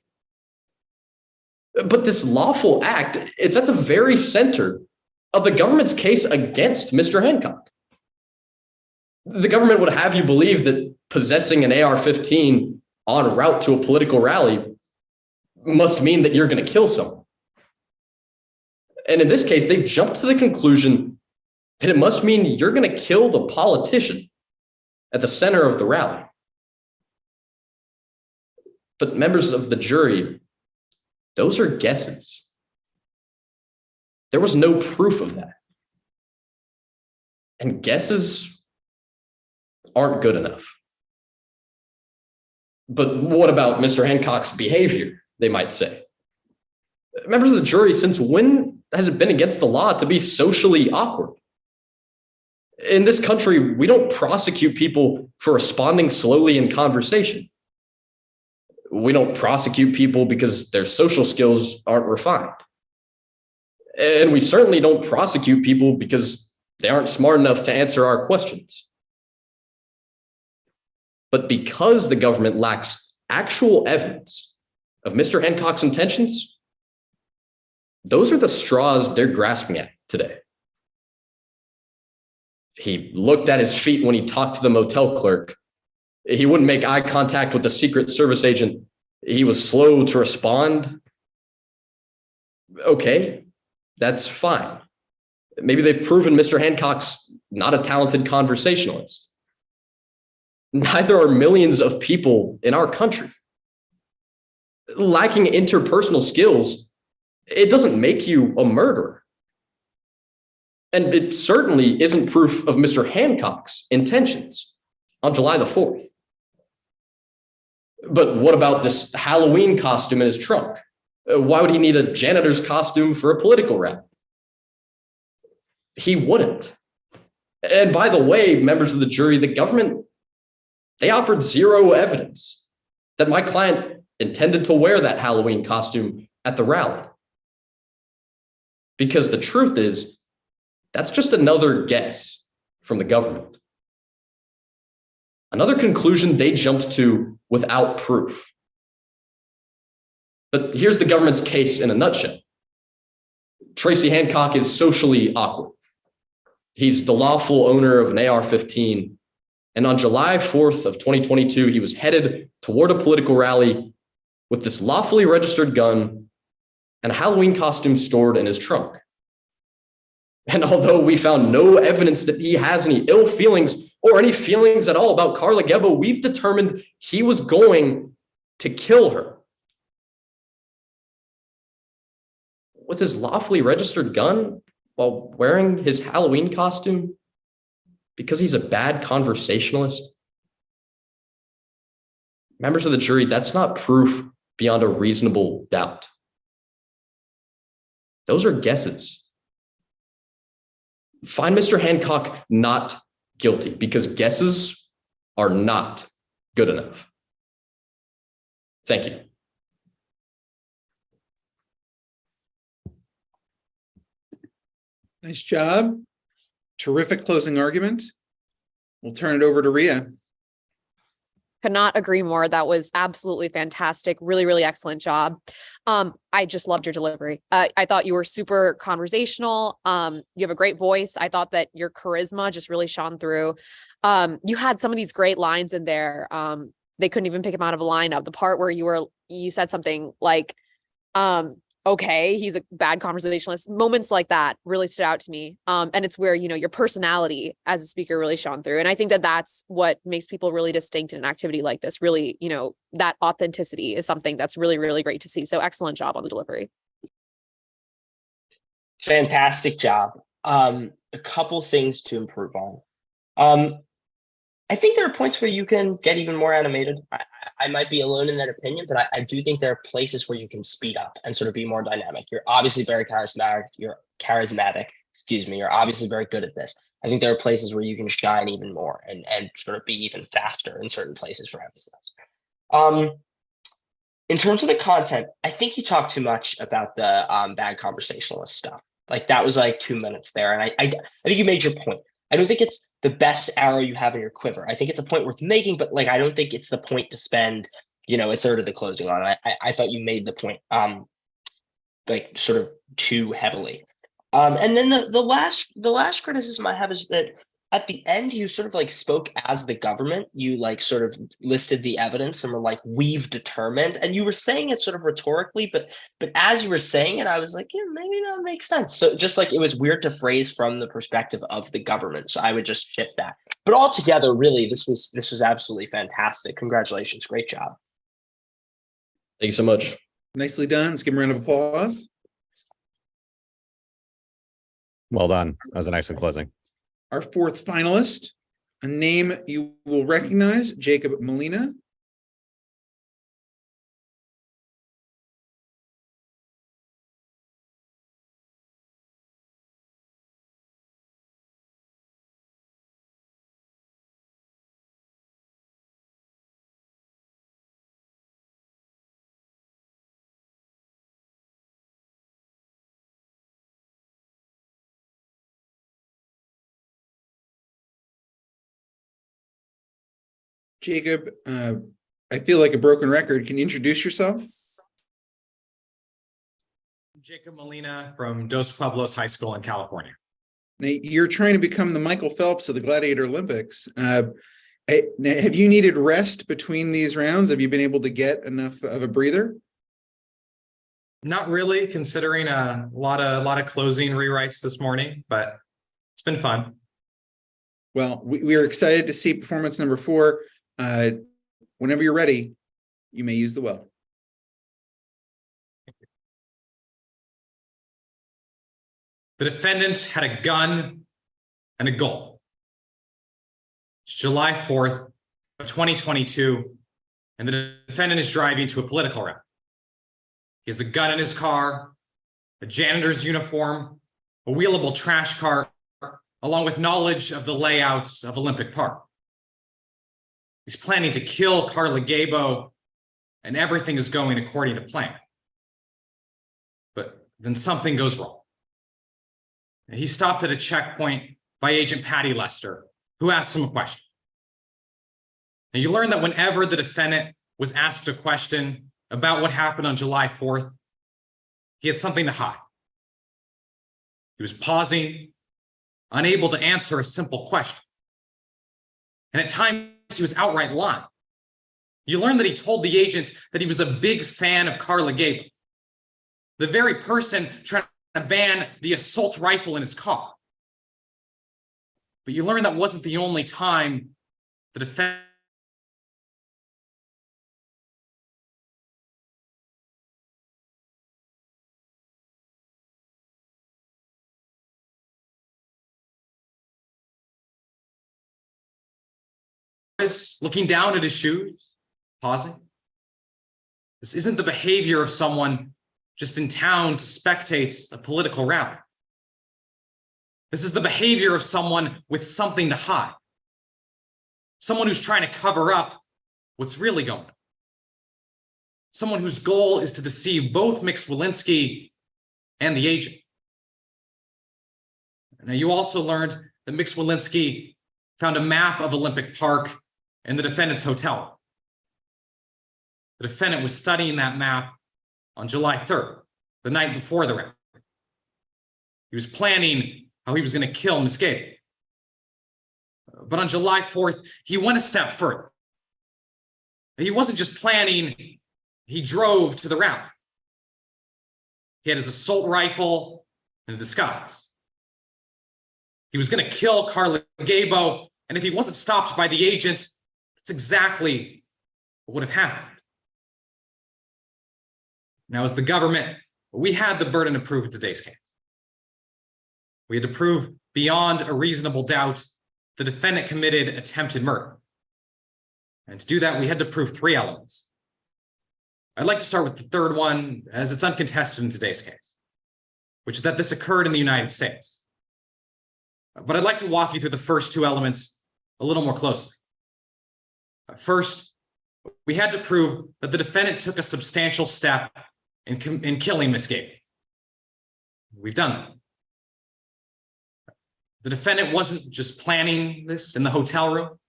But this lawful act, it's at the very center of the government's case against Mr. Hancock. The government would have you believe that possessing an AR-15 en route to a political rally must mean that you're going to kill someone. And in this case, they've jumped to the conclusion that it must mean you're going to kill the politician at the center of the rally. But members of the jury, those are guesses. There was no proof of that. And guesses aren't good enough. But what about Mr. Hancock's behavior, they might say? Members of the jury, since when has it been against the law to be socially awkward? In this country, we don't prosecute people for responding slowly in conversation. We don't prosecute people because their social skills aren't refined. And we certainly don't prosecute people because they aren't smart enough to answer our questions. But because the government lacks actual evidence of Mr. Hancock's intentions, those are the straws they're grasping at today. He looked at his feet when he talked to the motel clerk. He wouldn't make eye contact with the Secret Service agent. He was slow to respond. Okay, that's fine. Maybe they've proven Mr. Hancock's not a talented conversationalist. Neither are millions of people in our country. Lacking interpersonal skills, it doesn't make you a murderer. And it certainly isn't proof of Mr. Hancock's intentions on July the 4th. But what about this Halloween costume in his trunk? Why would he need a janitor's costume for a political rally? He wouldn't. And by the way, members of the jury, the government, they offered zero evidence that my client intended to wear that Halloween costume at the rally. Because the truth is, That's just another guess from the government. Another conclusion they jumped to without proof. But here's the government's case in a nutshell. Tracy Hancock is socially awkward. He's the lawful owner of an AR-15. And on July 4th of 2022, he was headed toward a political rally with this lawfully registered gun and a Halloween costume stored in his trunk. And although we found no evidence that he has any ill feelings or any feelings at all about Carla Gebo, we've determined he was going to kill her. With his lawfully registered gun while wearing his Halloween costume because he's a bad conversationalist. Members of the jury, that's not proof beyond a reasonable doubt. Those are guesses. Find Mr. Hancock not guilty because guesses are not good enough. Thank you.
Nice job. Terrific closing argument. We'll turn it over to Rhea.
Could not agree more. That was absolutely fantastic. Really, really excellent job. I just loved your delivery. I thought you were super conversational. You have a great voice. I thought that your charisma just really shone through. You had some of these great lines in there. They couldn't even pick him out of a lineup. The part where you said something like, okay, he's a bad conversationalist. Moments like that really stood out to me. And it's where, your personality as a speaker really shone through. And I think that that's what makes people really distinct in an activity like this. Really, that authenticity is something that's really, really great to see. So excellent job on the delivery.
Fantastic job. A couple things to improve on. I think there are points where you can get even more animated. I might be alone in that opinion, but I do think there are places where you can speed up and sort of be more dynamic. You're obviously very charismatic. You're obviously very good at this. I think there are places where you can shine even more and sort of be even faster in certain places for emphasis. In terms of the content, I think you talked too much about the bad conversationalist stuff. Like that was like 2 minutes there. And I think you made your point. I don't think it's the best arrow you have in your quiver. I think it's a point worth making, but I don't think it's the point to spend, a third of the closing on. I thought you made the point, sort of too heavily. And then the last criticism I have is that at the end, you sort of spoke as the government. You sort of listed the evidence and were we've determined, and you were saying it sort of rhetorically, but as you were saying it, I was like, yeah, maybe that makes sense. So just it was weird to phrase from the perspective of the government. So I would just shift that. But altogether, really, this was absolutely fantastic. Congratulations, great job.
Thank you so much.
Nicely done. Let's give him a round of applause.
Well done. That was an excellent closing.
Our fourth finalist, a name you will recognize, Jacob Molina. Jacob, I feel like a broken record. Can you introduce yourself?
Jacob Molina from Dos Pueblos High School in California.
Now, you're trying to become the Michael Phelps of the Gladiator Olympics. Have you needed rest between these rounds? Have you been able to get enough of a breather?
Not really, considering a lot of closing rewrites this morning, but it's been fun.
Well, we are excited to see performance number 4. Whenever you're ready, you may use the well.
The defendant had a gun and a goal. It's July 4th of 2022, and the defendant is driving to a political rally. He has a gun in his car, a janitor's uniform, a wheelable trash cart, along with knowledge of the layout of Olympic Park. He's planning to kill Carla Gebo, and everything is going according to plan. But then something goes wrong. He stopped at a checkpoint by Agent Patty Lester, who asked him a question. And you learn that whenever the defendant was asked a question about what happened on July 4th, he had something to hide. He was pausing, unable to answer a simple question. And at times, he was outright lying. You learn that he told the agent that he was a big fan of Carla Gable, the very person trying to ban the assault rifle in his car. But you learn that wasn't the only time the defendant looking down at his shoes, pausing. This isn't the behavior of someone just in town to spectate a political rally. This is the behavior of someone with something to hide. Someone who's trying to cover up what's really going on. Someone whose goal is to deceive both Mix-Walensky and the agent. Now, you also learned that Mix-Walensky found a map of Olympic Park in the defendant's hotel. The defendant was studying that map on July 3rd, the night before the rally. He was planning how he was going to kill Ms. Gable. But on July 4th, he went a step further. He wasn't just planning, he drove to the rally. He had his assault rifle in a disguise. He was going to kill Carla Gable, and if he wasn't stopped by the agent, that's exactly what would have happened. Now, as the government, we had the burden of proof in today's case. We had to prove beyond a reasonable doubt the defendant committed attempted murder. And to do that, we had to prove three elements. I'd like to start with the third one, as it's uncontested in today's case, which is that this occurred in the United States. But I'd like to walk you through the first two elements a little more closely. First, we had to prove that the defendant took a substantial step in killing Ms. Gable. We've done that. The defendant wasn't just planning this in the hotel room.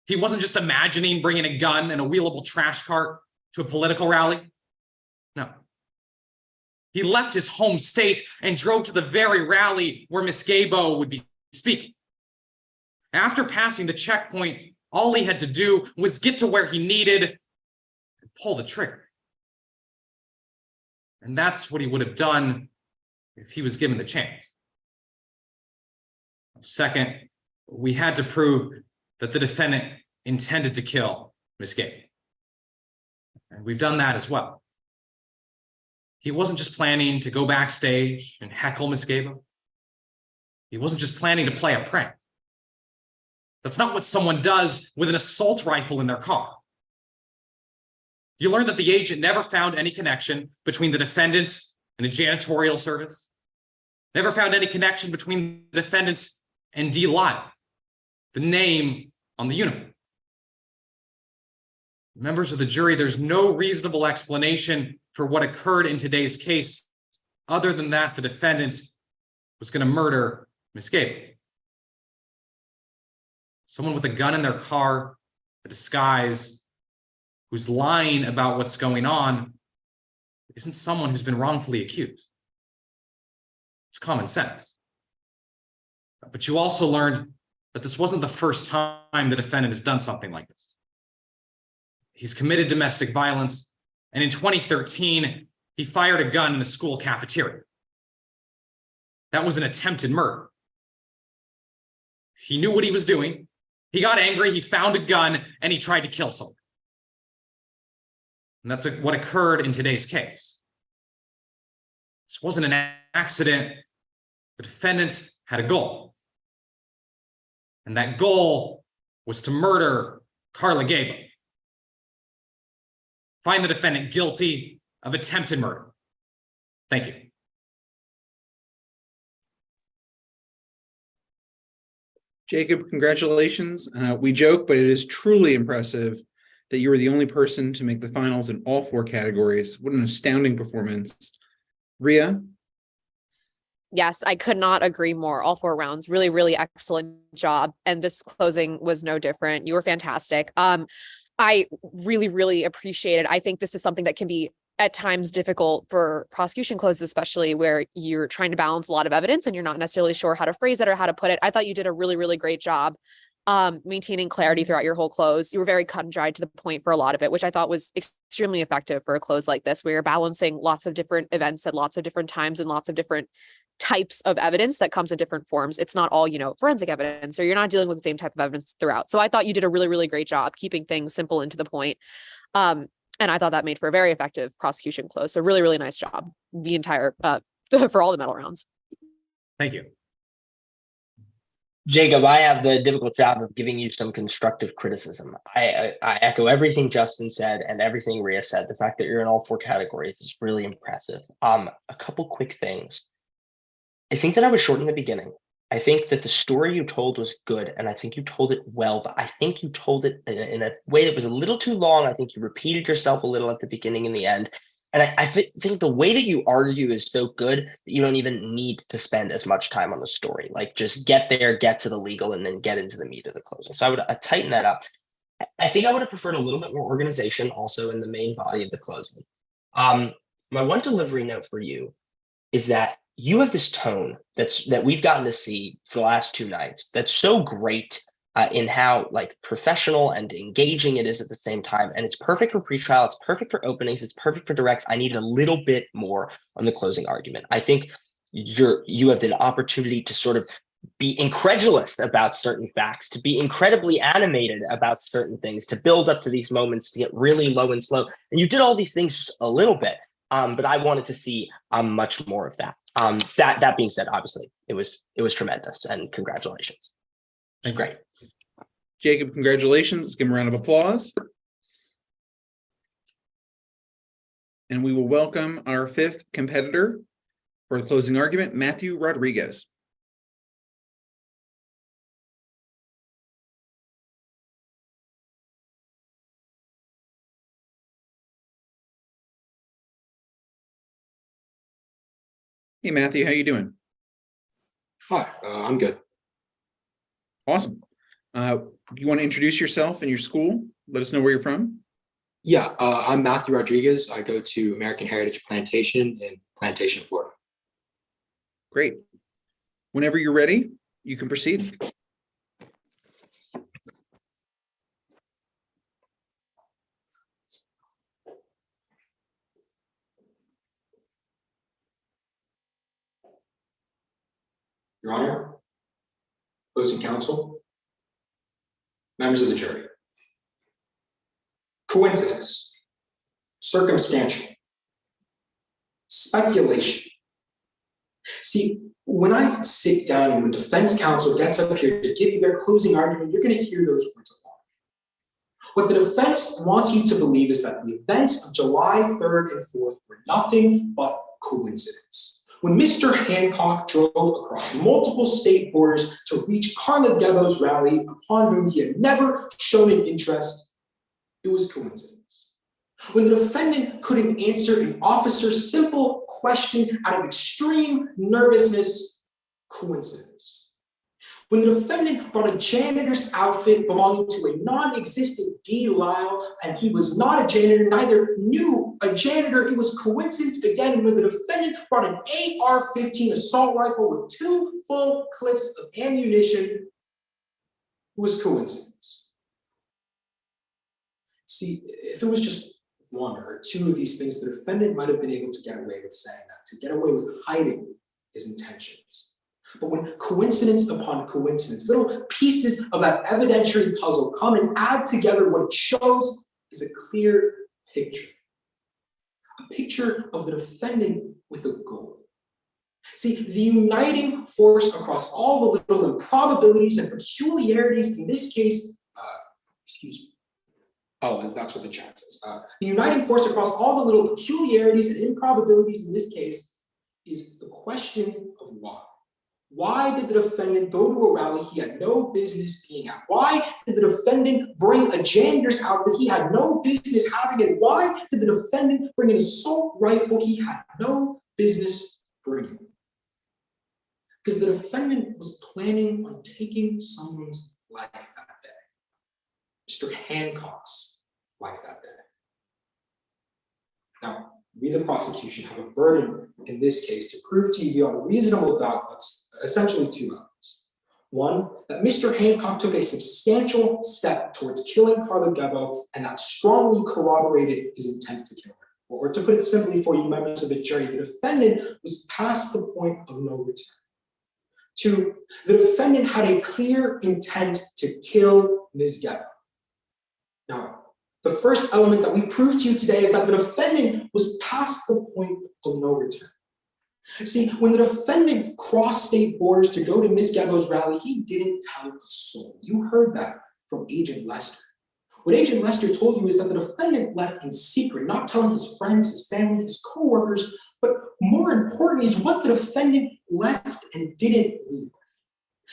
He wasn't just imagining bringing a gun and a wheelable trash cart to a political rally. No. He left his home state and drove to the very rally where Ms. Gable would be speaking. After passing the checkpoint, all he had to do was get to where he needed and pull the trigger. And that's what he would have done if he was given the chance. Second, we had to prove that the defendant intended to kill Ms. Gable. And we've done that as well. He wasn't just planning to go backstage and heckle Ms. Gable. He wasn't just planning to play a prank. That's not what someone does with an assault rifle in their car. You learn that the agent never found any connection between the defendants and the janitorial service, never found any connection between the defendants and D. Lyle, the name on the uniform. Members of the jury, there's no reasonable explanation for what occurred in today's case other than that the defendant was going to murder Ms. Gable. Someone with a gun in their car, a disguise, who's lying about what's going on, isn't someone who's been wrongfully accused. It's common sense. But you also learned that this wasn't the first time the defendant has done something like this. He's committed domestic violence, and in 2013, he fired a gun in a school cafeteria. That was an attempted murder. He knew what he was doing. He got angry, he found a gun, and he tried to kill someone. And that's what occurred in today's case. This wasn't an accident. The defendant had a goal. And that goal was to murder Carla Gable. Find the defendant guilty of attempted murder. Thank you.
Jacob, congratulations. We joke, but it is truly impressive that you were the only person to make the finals in all four categories. What an astounding performance. Ria?
Yes, I could not agree more. All 4 rounds, really, really excellent job. And this closing was no different. You were fantastic. I really, really appreciate it. I think this is something that can be at times difficult for prosecution closes, especially where you're trying to balance a lot of evidence and you're not necessarily sure how to phrase it or how to put it. I thought you did a really, really great job maintaining clarity throughout your whole close. You were very cut and dried to the point for a lot of it, which I thought was extremely effective for a close like this, where you're balancing lots of different events at lots of different times and lots of different types of evidence that comes in different forms. It's not all, forensic evidence, or you're not dealing with the same type of evidence throughout. So I thought you did a really, really great job keeping things simple and to the point. And I thought that made for a very effective prosecution close. So really, really nice job. The entire, for all the medal rounds.
Thank you.
Jacob, I have the difficult job of giving you some constructive criticism. I echo everything Justin said and everything Rhea said. The fact that you're in all 4 categories is really impressive. A couple quick things. I think that I was short in the beginning. I think that the story you told was good, and I think you told it well, but I think you told it in a way that was a little too long. I think you repeated yourself a little at the beginning and the end. And I think the way that you argue is so good that you don't even need to spend as much time on the story. Like, just get there, get to the legal, and then get into the meat of the closing. So I would tighten that up. I think I would have preferred a little bit more organization also in the main body of the closing. My one delivery note for you is that you have this tone that we've gotten to see for the last 2 nights that's so great in how professional and engaging it is at the same time. And it's perfect for pretrial, it's perfect for openings, it's perfect for directs. I needed a little bit more on the closing argument. I think you have the opportunity to sort of be incredulous about certain facts, to be incredibly animated about certain things, to build up to these moments, to get really low and slow. And you did all these things just a little bit. But I wanted to see much more of that. That being said, obviously, it was tremendous, and congratulations. It's great.
Jacob, congratulations. Let's give him a round of applause. And we will welcome our 5th competitor for the closing argument, Matthew Rodriguez. Hey, Matthew, how you doing?
Hi, I'm good.
Awesome. You want to introduce yourself and your school? Let us know where you're from.
Yeah, I'm Matthew Rodriguez. I go to American Heritage Plantation in Plantation, Florida.
Great. Whenever you're ready, you can proceed.
Your Honor, opposing counsel, members of the jury. Coincidence, circumstantial, speculation. See, when I sit down and when defense counsel gets up here to give you their closing argument, you're going to hear those words a lot. What the defense wants you to believe is that the events of July 3rd and 4th were nothing but coincidence. When Mr. Hancock drove across multiple state borders to reach Carla Debo's rally, upon whom he had never shown an interest, it was coincidence. When the defendant couldn't answer an officer's simple question out of extreme nervousness, coincidence. When the defendant brought a janitor's outfit belonging to a non-existent D. Lyle, and he was not a janitor, neither knew a janitor, it was coincidence again. When the defendant brought an AR-15 assault rifle with 2 full clips of ammunition, it was coincidence. See, if it was just 1 or 2 of these things, the defendant might have been able to get away with saying that, to get away with hiding his intentions. But when coincidence upon coincidence, little pieces of that evidentiary puzzle come and add together, what it shows is a clear picture. A picture of the defendant with a goal. See, the uniting force across all the little improbabilities and peculiarities in this case, excuse me. Oh, that's what the chat says. The uniting force across all the little peculiarities and improbabilities in this case is the question of why. Why did the defendant go to a rally he had no business being at? Why did the defendant bring a janitor's outfit he had no business having? And why did the defendant bring an assault rifle he had no business bringing? because the defendant was planning on taking someone's life that day. Mr. Hancock's life that day. Now, we, the prosecution, have a burden in this case to prove to you beyond a reasonable doubt what's essentially two elements. One, that Mr. Hancock took a substantial step towards killing Carla Gebo, and that strongly corroborated his intent to kill her. Or to put it simply for you members of the jury, the defendant was past the point of no return. Two, the defendant had a clear intent to kill Ms. Gebo. Now, the first element that we proved to you today is that the defendant was past the point of no return. See, when the defendant crossed state borders to go to Ms. Gebo's rally, he didn't tell a soul. You heard that from Agent Lester. What Agent Lester told you is that the defendant left in secret, not telling his friends, his family, his co-workers, but more important is what the defendant left and didn't leave with.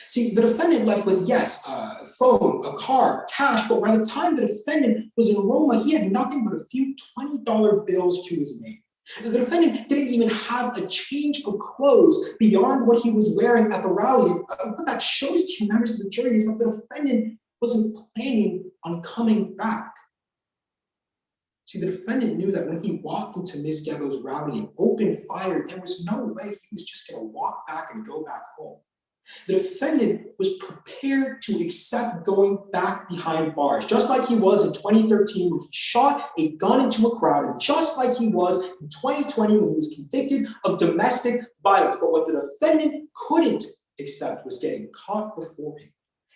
See, the defendant left with, yes, a phone, a car, cash, but by the time the defendant was in Roma, he had nothing but a few $20 bills to his name. The defendant didn't even have a change of clothes beyond what he was wearing at the rally. And what that shows to you, members of the jury, is that the defendant wasn't planning on coming back. See, the defendant knew that when he walked into Ms. Gebo's rally and opened fire, there was no way he was just going to walk back and go back home. The defendant was prepared to accept going back behind bars, just like he was in 2013 when he shot a gun into a crowd, and just like he was in 2020 when he was convicted of domestic violence. But what the defendant couldn't accept was getting caught before him.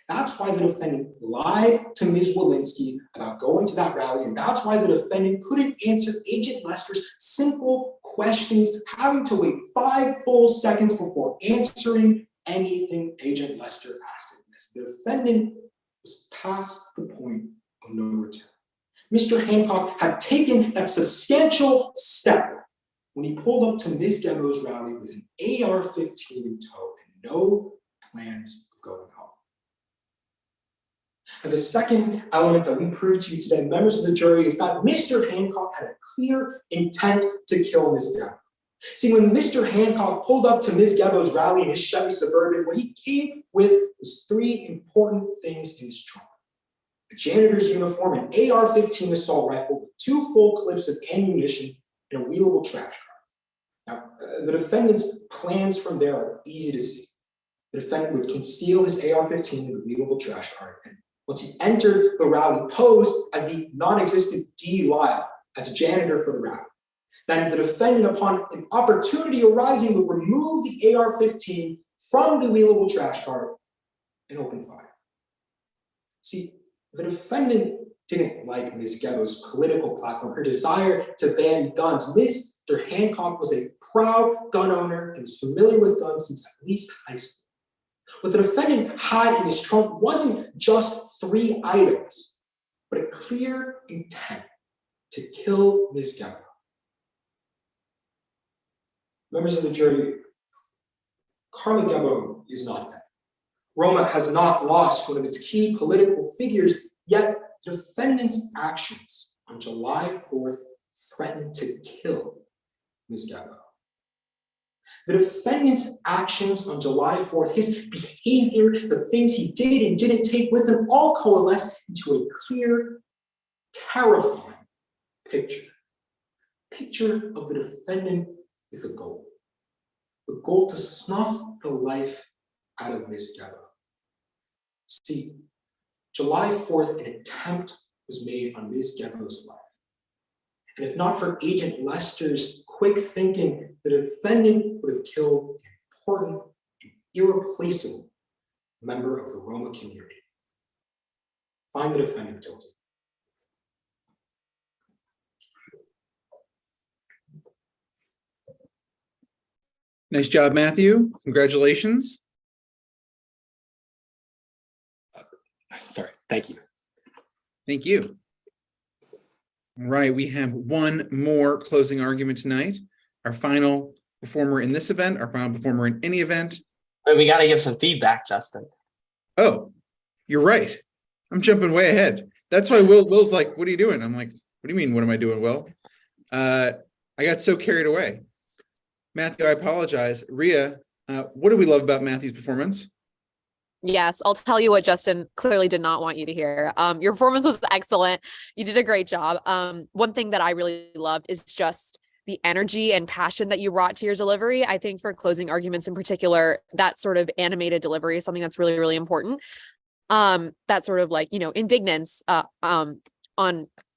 That's why the defendant lied to Ms. Walensky about going to that rally, and that's why the defendant couldn't answer Agent Lester's simple questions, having to wait 5 full seconds before answering anything Agent Lester asked him. The defendant was past the point of no return. Mr. Hancock had taken that substantial step when he pulled up to Ms. Gebo's rally with an AR-15 in tow and no plans of going home. And the second element that we proved to you today, members of the jury, is that Mr. Hancock had a clear intent to kill Ms. Gebo. See, when Mr. Hancock pulled up to Ms. Gebo's rally in his Chevy Suburban, what he came with was 3 important things in his trunk: a janitor's uniform, an AR-15 assault rifle with 2 full clips of ammunition, and a wheelable trash car. Now, the defendant's plans from there are easy to see. The defendant would conceal his AR-15 in the wheelable trash car, and once he entered the rally, posed as the non-existent D. Lyle as a janitor for the rally. Then the defendant, upon an opportunity arising, would remove the AR-15 from the wheelable trash cart and open fire. See, the defendant didn't like Ms. Gebo's political platform, her desire to ban guns. Mr. Hancock was a proud gun owner and was familiar with guns since at least high school. What the defendant had in his trunk wasn't just 3 items, but a clear intent to kill Ms. Gebo. Members of the jury, Carla Gebo is not dead. Roma has not lost one of its key political figures, yet the defendant's actions on July 4th threatened to kill Ms. Gebo. The defendant's actions on July 4th, his behavior, the things he did and didn't take with him, all coalesce into a clear, terrifying picture. Picture of the defendant with a goal. The goal to snuff the life out of Ms. Gebo. See, July 4th, an attempt was made on Ms. Gebo's life. And if not for Agent Lester's quick thinking, the defendant would have killed an important and irreplaceable member of the Roma community. Find the defendant guilty.
Nice job, Matthew. Congratulations.
Sorry, thank you.
Thank you. All right, we have one more closing argument tonight. Our final performer in this event, our final performer in any event.
But we got to give some feedback, Justin.
Oh, you're right. I'm jumping way ahead. That's why Will's like, what are you doing? I'm like, what do you mean, what am I doing, Will? I got so carried away. Matthew, I apologize. Rhea, What do we love about Matthew's performance?
Yes, I'll tell you what Justin clearly did not want you to hear. Your performance was excellent. You did a great job. One thing that I really loved is just the energy and passion that you brought to your delivery. I think for closing arguments in particular, that sort of animated delivery is something that's really, really important. That sort of like, indignance on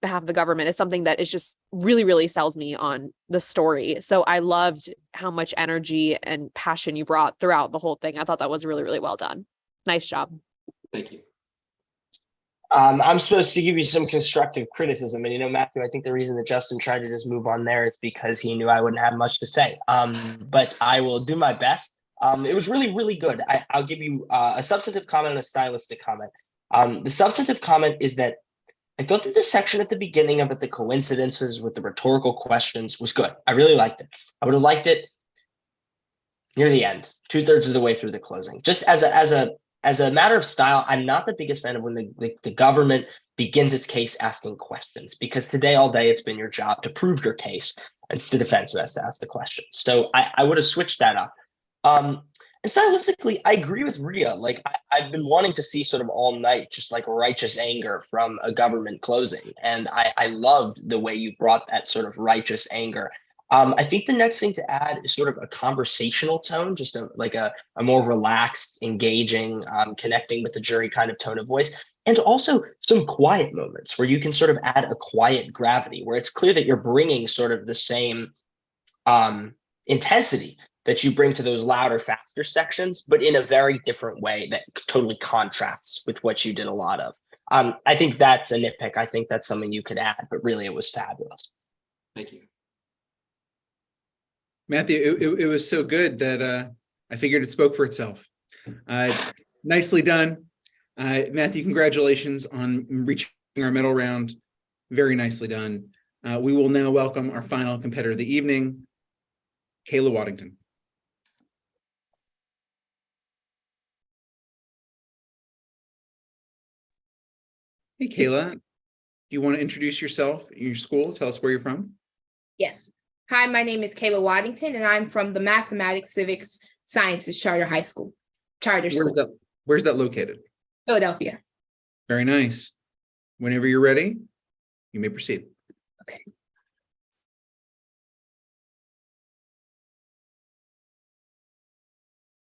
behalf of the government is something that is just really, really sells me on the story. So I loved how much energy and passion you brought throughout the whole thing. I thought that was really, really well done. Nice job.
Thank you.
I'm supposed to give you some constructive criticism. And, Matthew, I think the reason that Justin tried to just move on there is because he knew I wouldn't have much to say. But I will do my best. It was really, really good. I'll give you a substantive comment and a stylistic comment. The substantive comment is that I thought that the section at the beginning about the coincidences with the rhetorical questions was good. I really liked it. I would have liked it near the end, 2/3 of the way through the closing. Just as a matter of style, I'm not the biggest fan of when the government begins its case asking questions, because today all day it's been your job to prove your case. It's the defense who has to ask the question. So I would have switched that up. And stylistically, I agree with Rhea. Like I've been wanting to see sort of all night, just like righteous anger from a government closing. And I loved the way you brought that sort of righteous anger. I think the next thing to add is sort of a conversational tone, just a more relaxed, engaging, connecting with the jury kind of tone of voice. And also some quiet moments where you can sort of add a quiet gravity, where it's clear that you're bringing sort of the same intensity that you bring to those louder, faster sections, but in a very different way that totally contrasts with what you did a lot of. I think that's a nitpick. I think that's something you could add, but really it was fabulous.
Thank you.
Matthew, it was so good that I figured it spoke for itself. Nicely done. Matthew, congratulations on reaching our medal round. Very nicely done. We will now welcome our final competitor of the evening, Kayla Waddington. Hey, Kayla, do you want to introduce yourself, your school? Tell us where you're from.
Yes. Hi, my name is Kayla Waddington, and I'm from the Mathematics, Civics, Sciences Charter High School.
Where's that located?
Philadelphia.
Very nice. Whenever you're ready, you may proceed.
Okay.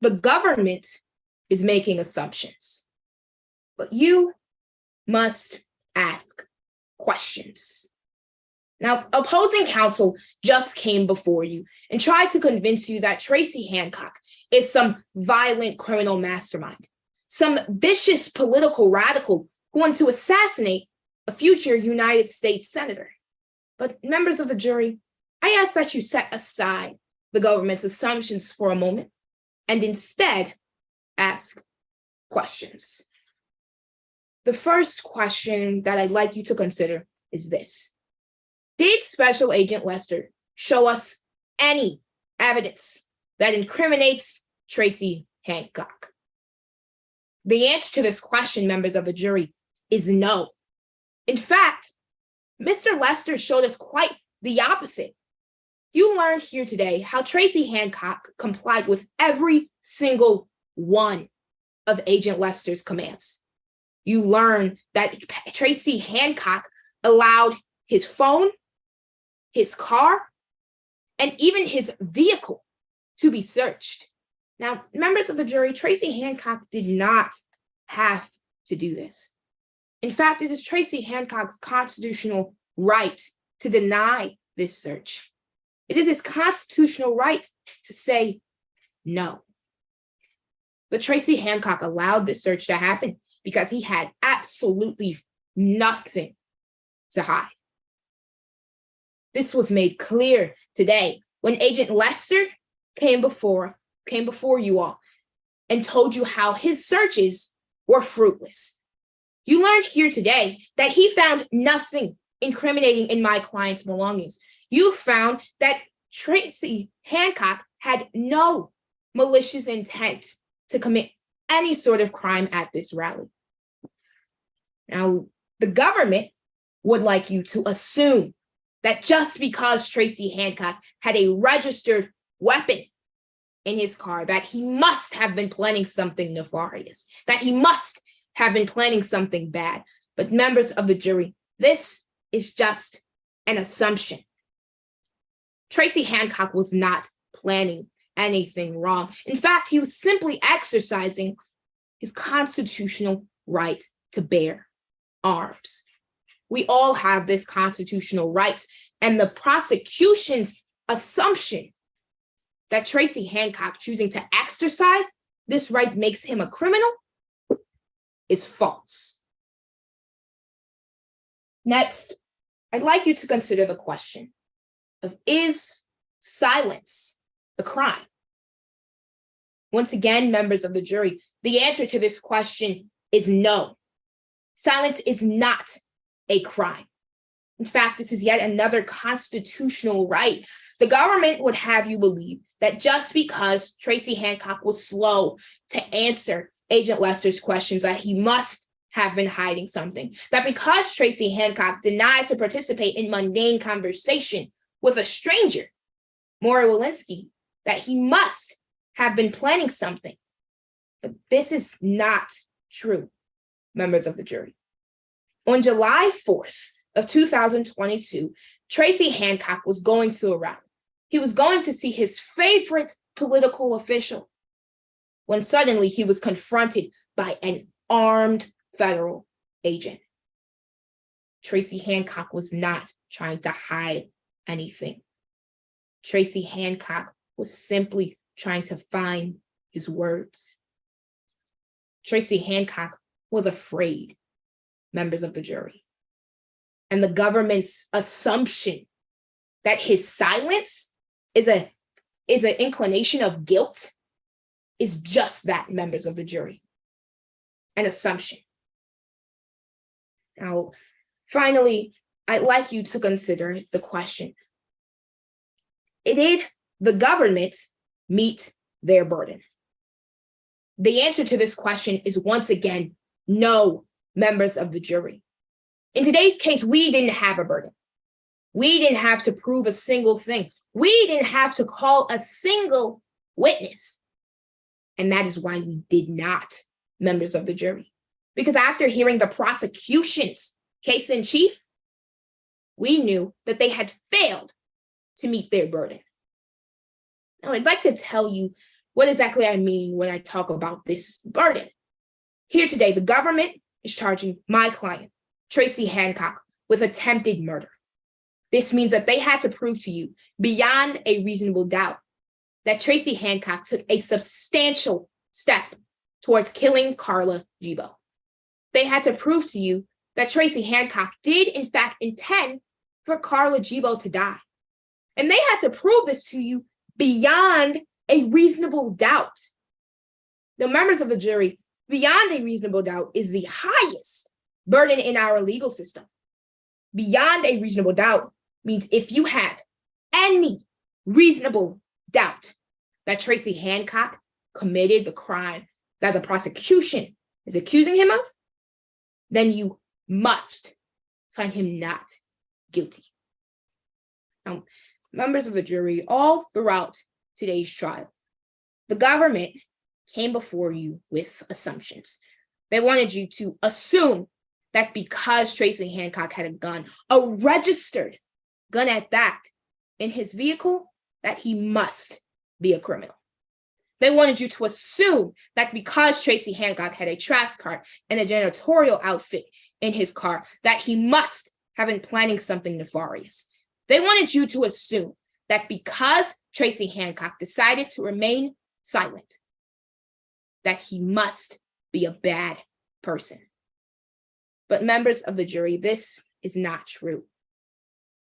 The government is making assumptions, but you must ask questions. Now, opposing counsel just came before you and tried to convince you that Tracy Hancock is some violent criminal mastermind, some vicious political radical who wants to assassinate a future United States senator. But members of the jury, I ask that you set aside the government's assumptions for a moment and instead ask questions. The first question that I'd like you to consider is this. Did Special Agent Lester show us any evidence that incriminates Tracy Hancock? The answer to this question, members of the jury, is no. In fact, Mr. Lester showed us quite the opposite. You learned here today how Tracy Hancock complied with every single one of Agent Lester's commands. You learned that Tracy Hancock allowed his phone, his car, and even his vehicle to be searched. Now, members of the jury, Tracy Hancock did not have to do this. In fact, it is Tracy Hancock's constitutional right to deny this search. It is his constitutional right to say no. But Tracy Hancock allowed this search to happen because he had absolutely nothing to hide. This was made clear today when Agent Lester came before you all and told you how his searches were fruitless. You learned here today that he found nothing incriminating in my client's belongings. You found that Tracy Hancock had no malicious intent to commit any sort of crime at this rally. Now, the government would like you to assume that just because Tracy Hancock had a registered weapon in his car that he must have been planning something nefarious, that he must have been planning something bad. But members of the jury, this is just an assumption. Tracy Hancock was not planning anything wrong. In fact, he was simply exercising his constitutional right to bear arms. We all have this constitutional right, and the prosecution's assumption that Tracy Hancock choosing to exercise this right makes him a criminal is false. Next, I'd like you to consider the question of, is silence a crime? Once again, members of the jury, the answer to this question is no. Silence is not a crime. In fact, this is yet another constitutional right. The government would have you believe that just because Tracy Hancock was slow to answer Agent Lester's questions, that he must have been hiding something. That because Tracy Hancock denied to participate in mundane conversation with a stranger, Maura Walensky, that he must have been planning something. But this is not true, members of the jury. On July 4th of 2022, Tracy Hancock was going to a rally. He was going to see his favorite political official when suddenly he was confronted by an armed federal agent. Tracy Hancock was not trying to hide anything. Tracy Hancock was simply trying to find his words. Tracy Hancock was afraid, members of the jury. And the government's assumption that his silence is an inclination of guilt is just that, members of the jury, an assumption. Now, finally, I'd like you to consider the question, did the government meet their burden? The answer to this question is once again, no, members of the jury. In today's case, we didn't have a burden. We didn't have to prove a single thing. We didn't have to call a single witness. And that is why we did not, members of the jury. Because after hearing the prosecution's case in chief, we knew that they had failed to meet their burden. Now, I'd like to tell you what exactly I mean when I talk about this burden. Here today, the government is charging my client, Tracy Hancock, with attempted murder. This means that they had to prove to you beyond a reasonable doubt that Tracy Hancock took a substantial step towards killing Carla Gibo. They had to prove to you that Tracy Hancock did in fact intend for Carla Gibo to die. And they had to prove this to you beyond a reasonable doubt. The members of the jury, beyond a reasonable doubt is the highest burden in our legal system. Beyond a reasonable doubt means if you have any reasonable doubt that Tracy Hancock committed the crime that the prosecution is accusing him of, then you must find him not guilty. Now, members of the jury, all throughout today's trial, the government came before you with assumptions. They wanted you to assume that because Tracy Hancock had a gun, a registered gun at that, in his vehicle, that he must be a criminal. They wanted you to assume that because Tracy Hancock had a trash cart and a janitorial outfit in his car, that he must have been planning something nefarious. They wanted you to assume that because Tracy Hancock decided to remain silent, that he must be a bad person. But members of the jury, this is not true.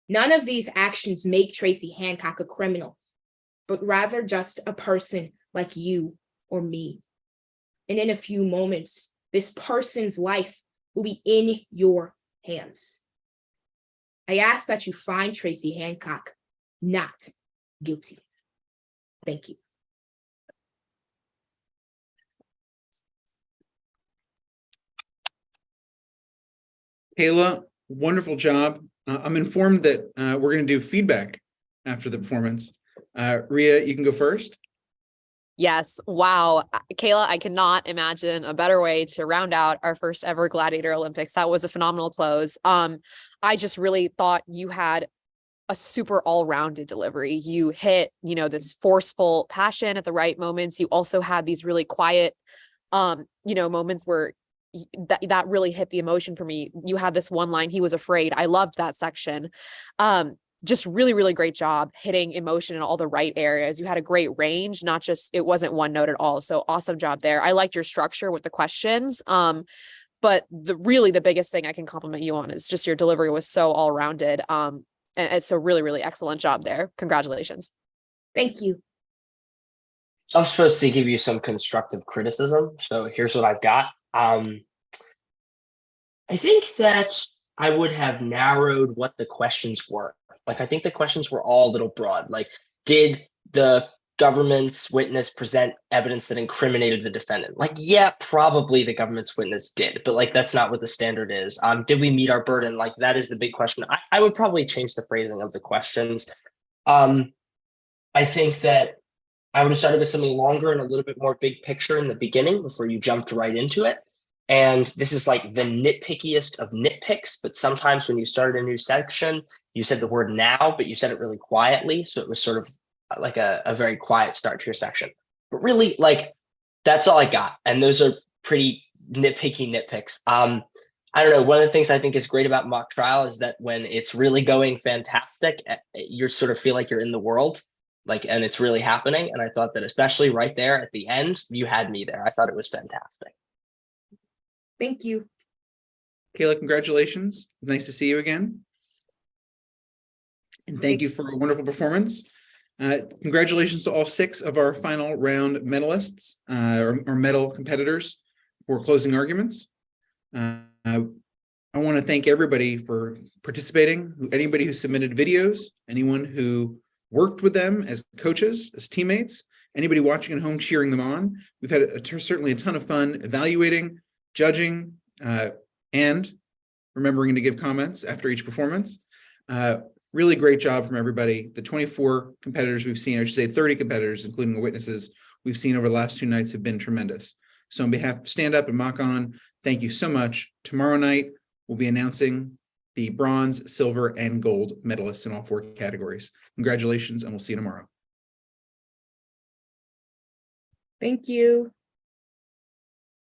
None of these actions make Tracy Hancock a criminal, but rather just a person like you or me. And in a few moments, this person's life will be in your hands. I ask that you find Tracy Hancock not guilty. Thank you.
Kayla, wonderful job. I'm informed that we're going to do feedback after the performance. Rhea, you can go first.
Yes. Wow. Kayla, I cannot imagine a better way to round out our first ever Gladiator Olympics. That was a phenomenal close. I just really thought you had a super all-rounded delivery. You hit, this forceful passion at the right moments. You also had these really quiet, moments where that really hit the emotion for me. You had this one line, "He was afraid." I loved that section. Just really, really great job hitting emotion in all the right areas. You had a great range, not just, it wasn't one note at all. So awesome job there. I liked your structure with the questions. But the biggest thing I can compliment you on is just your delivery was so all rounded. And it's a really, really excellent job there. Congratulations.
Thank you.
I'm supposed to give you some constructive criticism. So here's what I've got. I think that I would have narrowed what the questions were. Like, I think the questions were all a little broad. Like, did the government's witness present evidence that incriminated the defendant? Like, yeah, probably the government's witness did, but like, that's not what the standard is. Did we meet our burden? Like, that is the big question. I would probably change the phrasing of the questions. I think that I would have started with something longer and a little bit more big picture in the beginning before you jumped right into it. And this is like the nitpickiest of nitpicks, but sometimes when you started a new section, you said the word "now," but you said it really quietly. So it was sort of like a very quiet start to your section. But really, like, that's all I got. And those are pretty nitpicky nitpicks. I don't know. One of the things I think is great about mock trial is that when it's really going fantastic, you sort of feel like you're in the world, like, and it's really happening. And I thought that especially right there at the end, you had me there. I thought it was fantastic.
Thank you.
Kayla, congratulations. Nice to see you again. And thank you for a wonderful performance. Congratulations to all 6 of our final round medalists or medal competitors for closing arguments. I want to thank everybody for participating, anybody who submitted videos, anyone who worked with them as coaches, as teammates, anybody watching at home cheering them on. We've had certainly a ton of fun evaluating, judging, and remembering to give comments after each performance. Really great job from everybody. The 24 competitors we've seen, I should say 30 competitors, including the witnesses we've seen over the last 2 nights have been tremendous. So on behalf of Stand Up and Mock On, thank you so much. Tomorrow night, we'll be announcing the bronze, silver, and gold medalists in all 4 categories. Congratulations, and we'll see you tomorrow.
Thank you.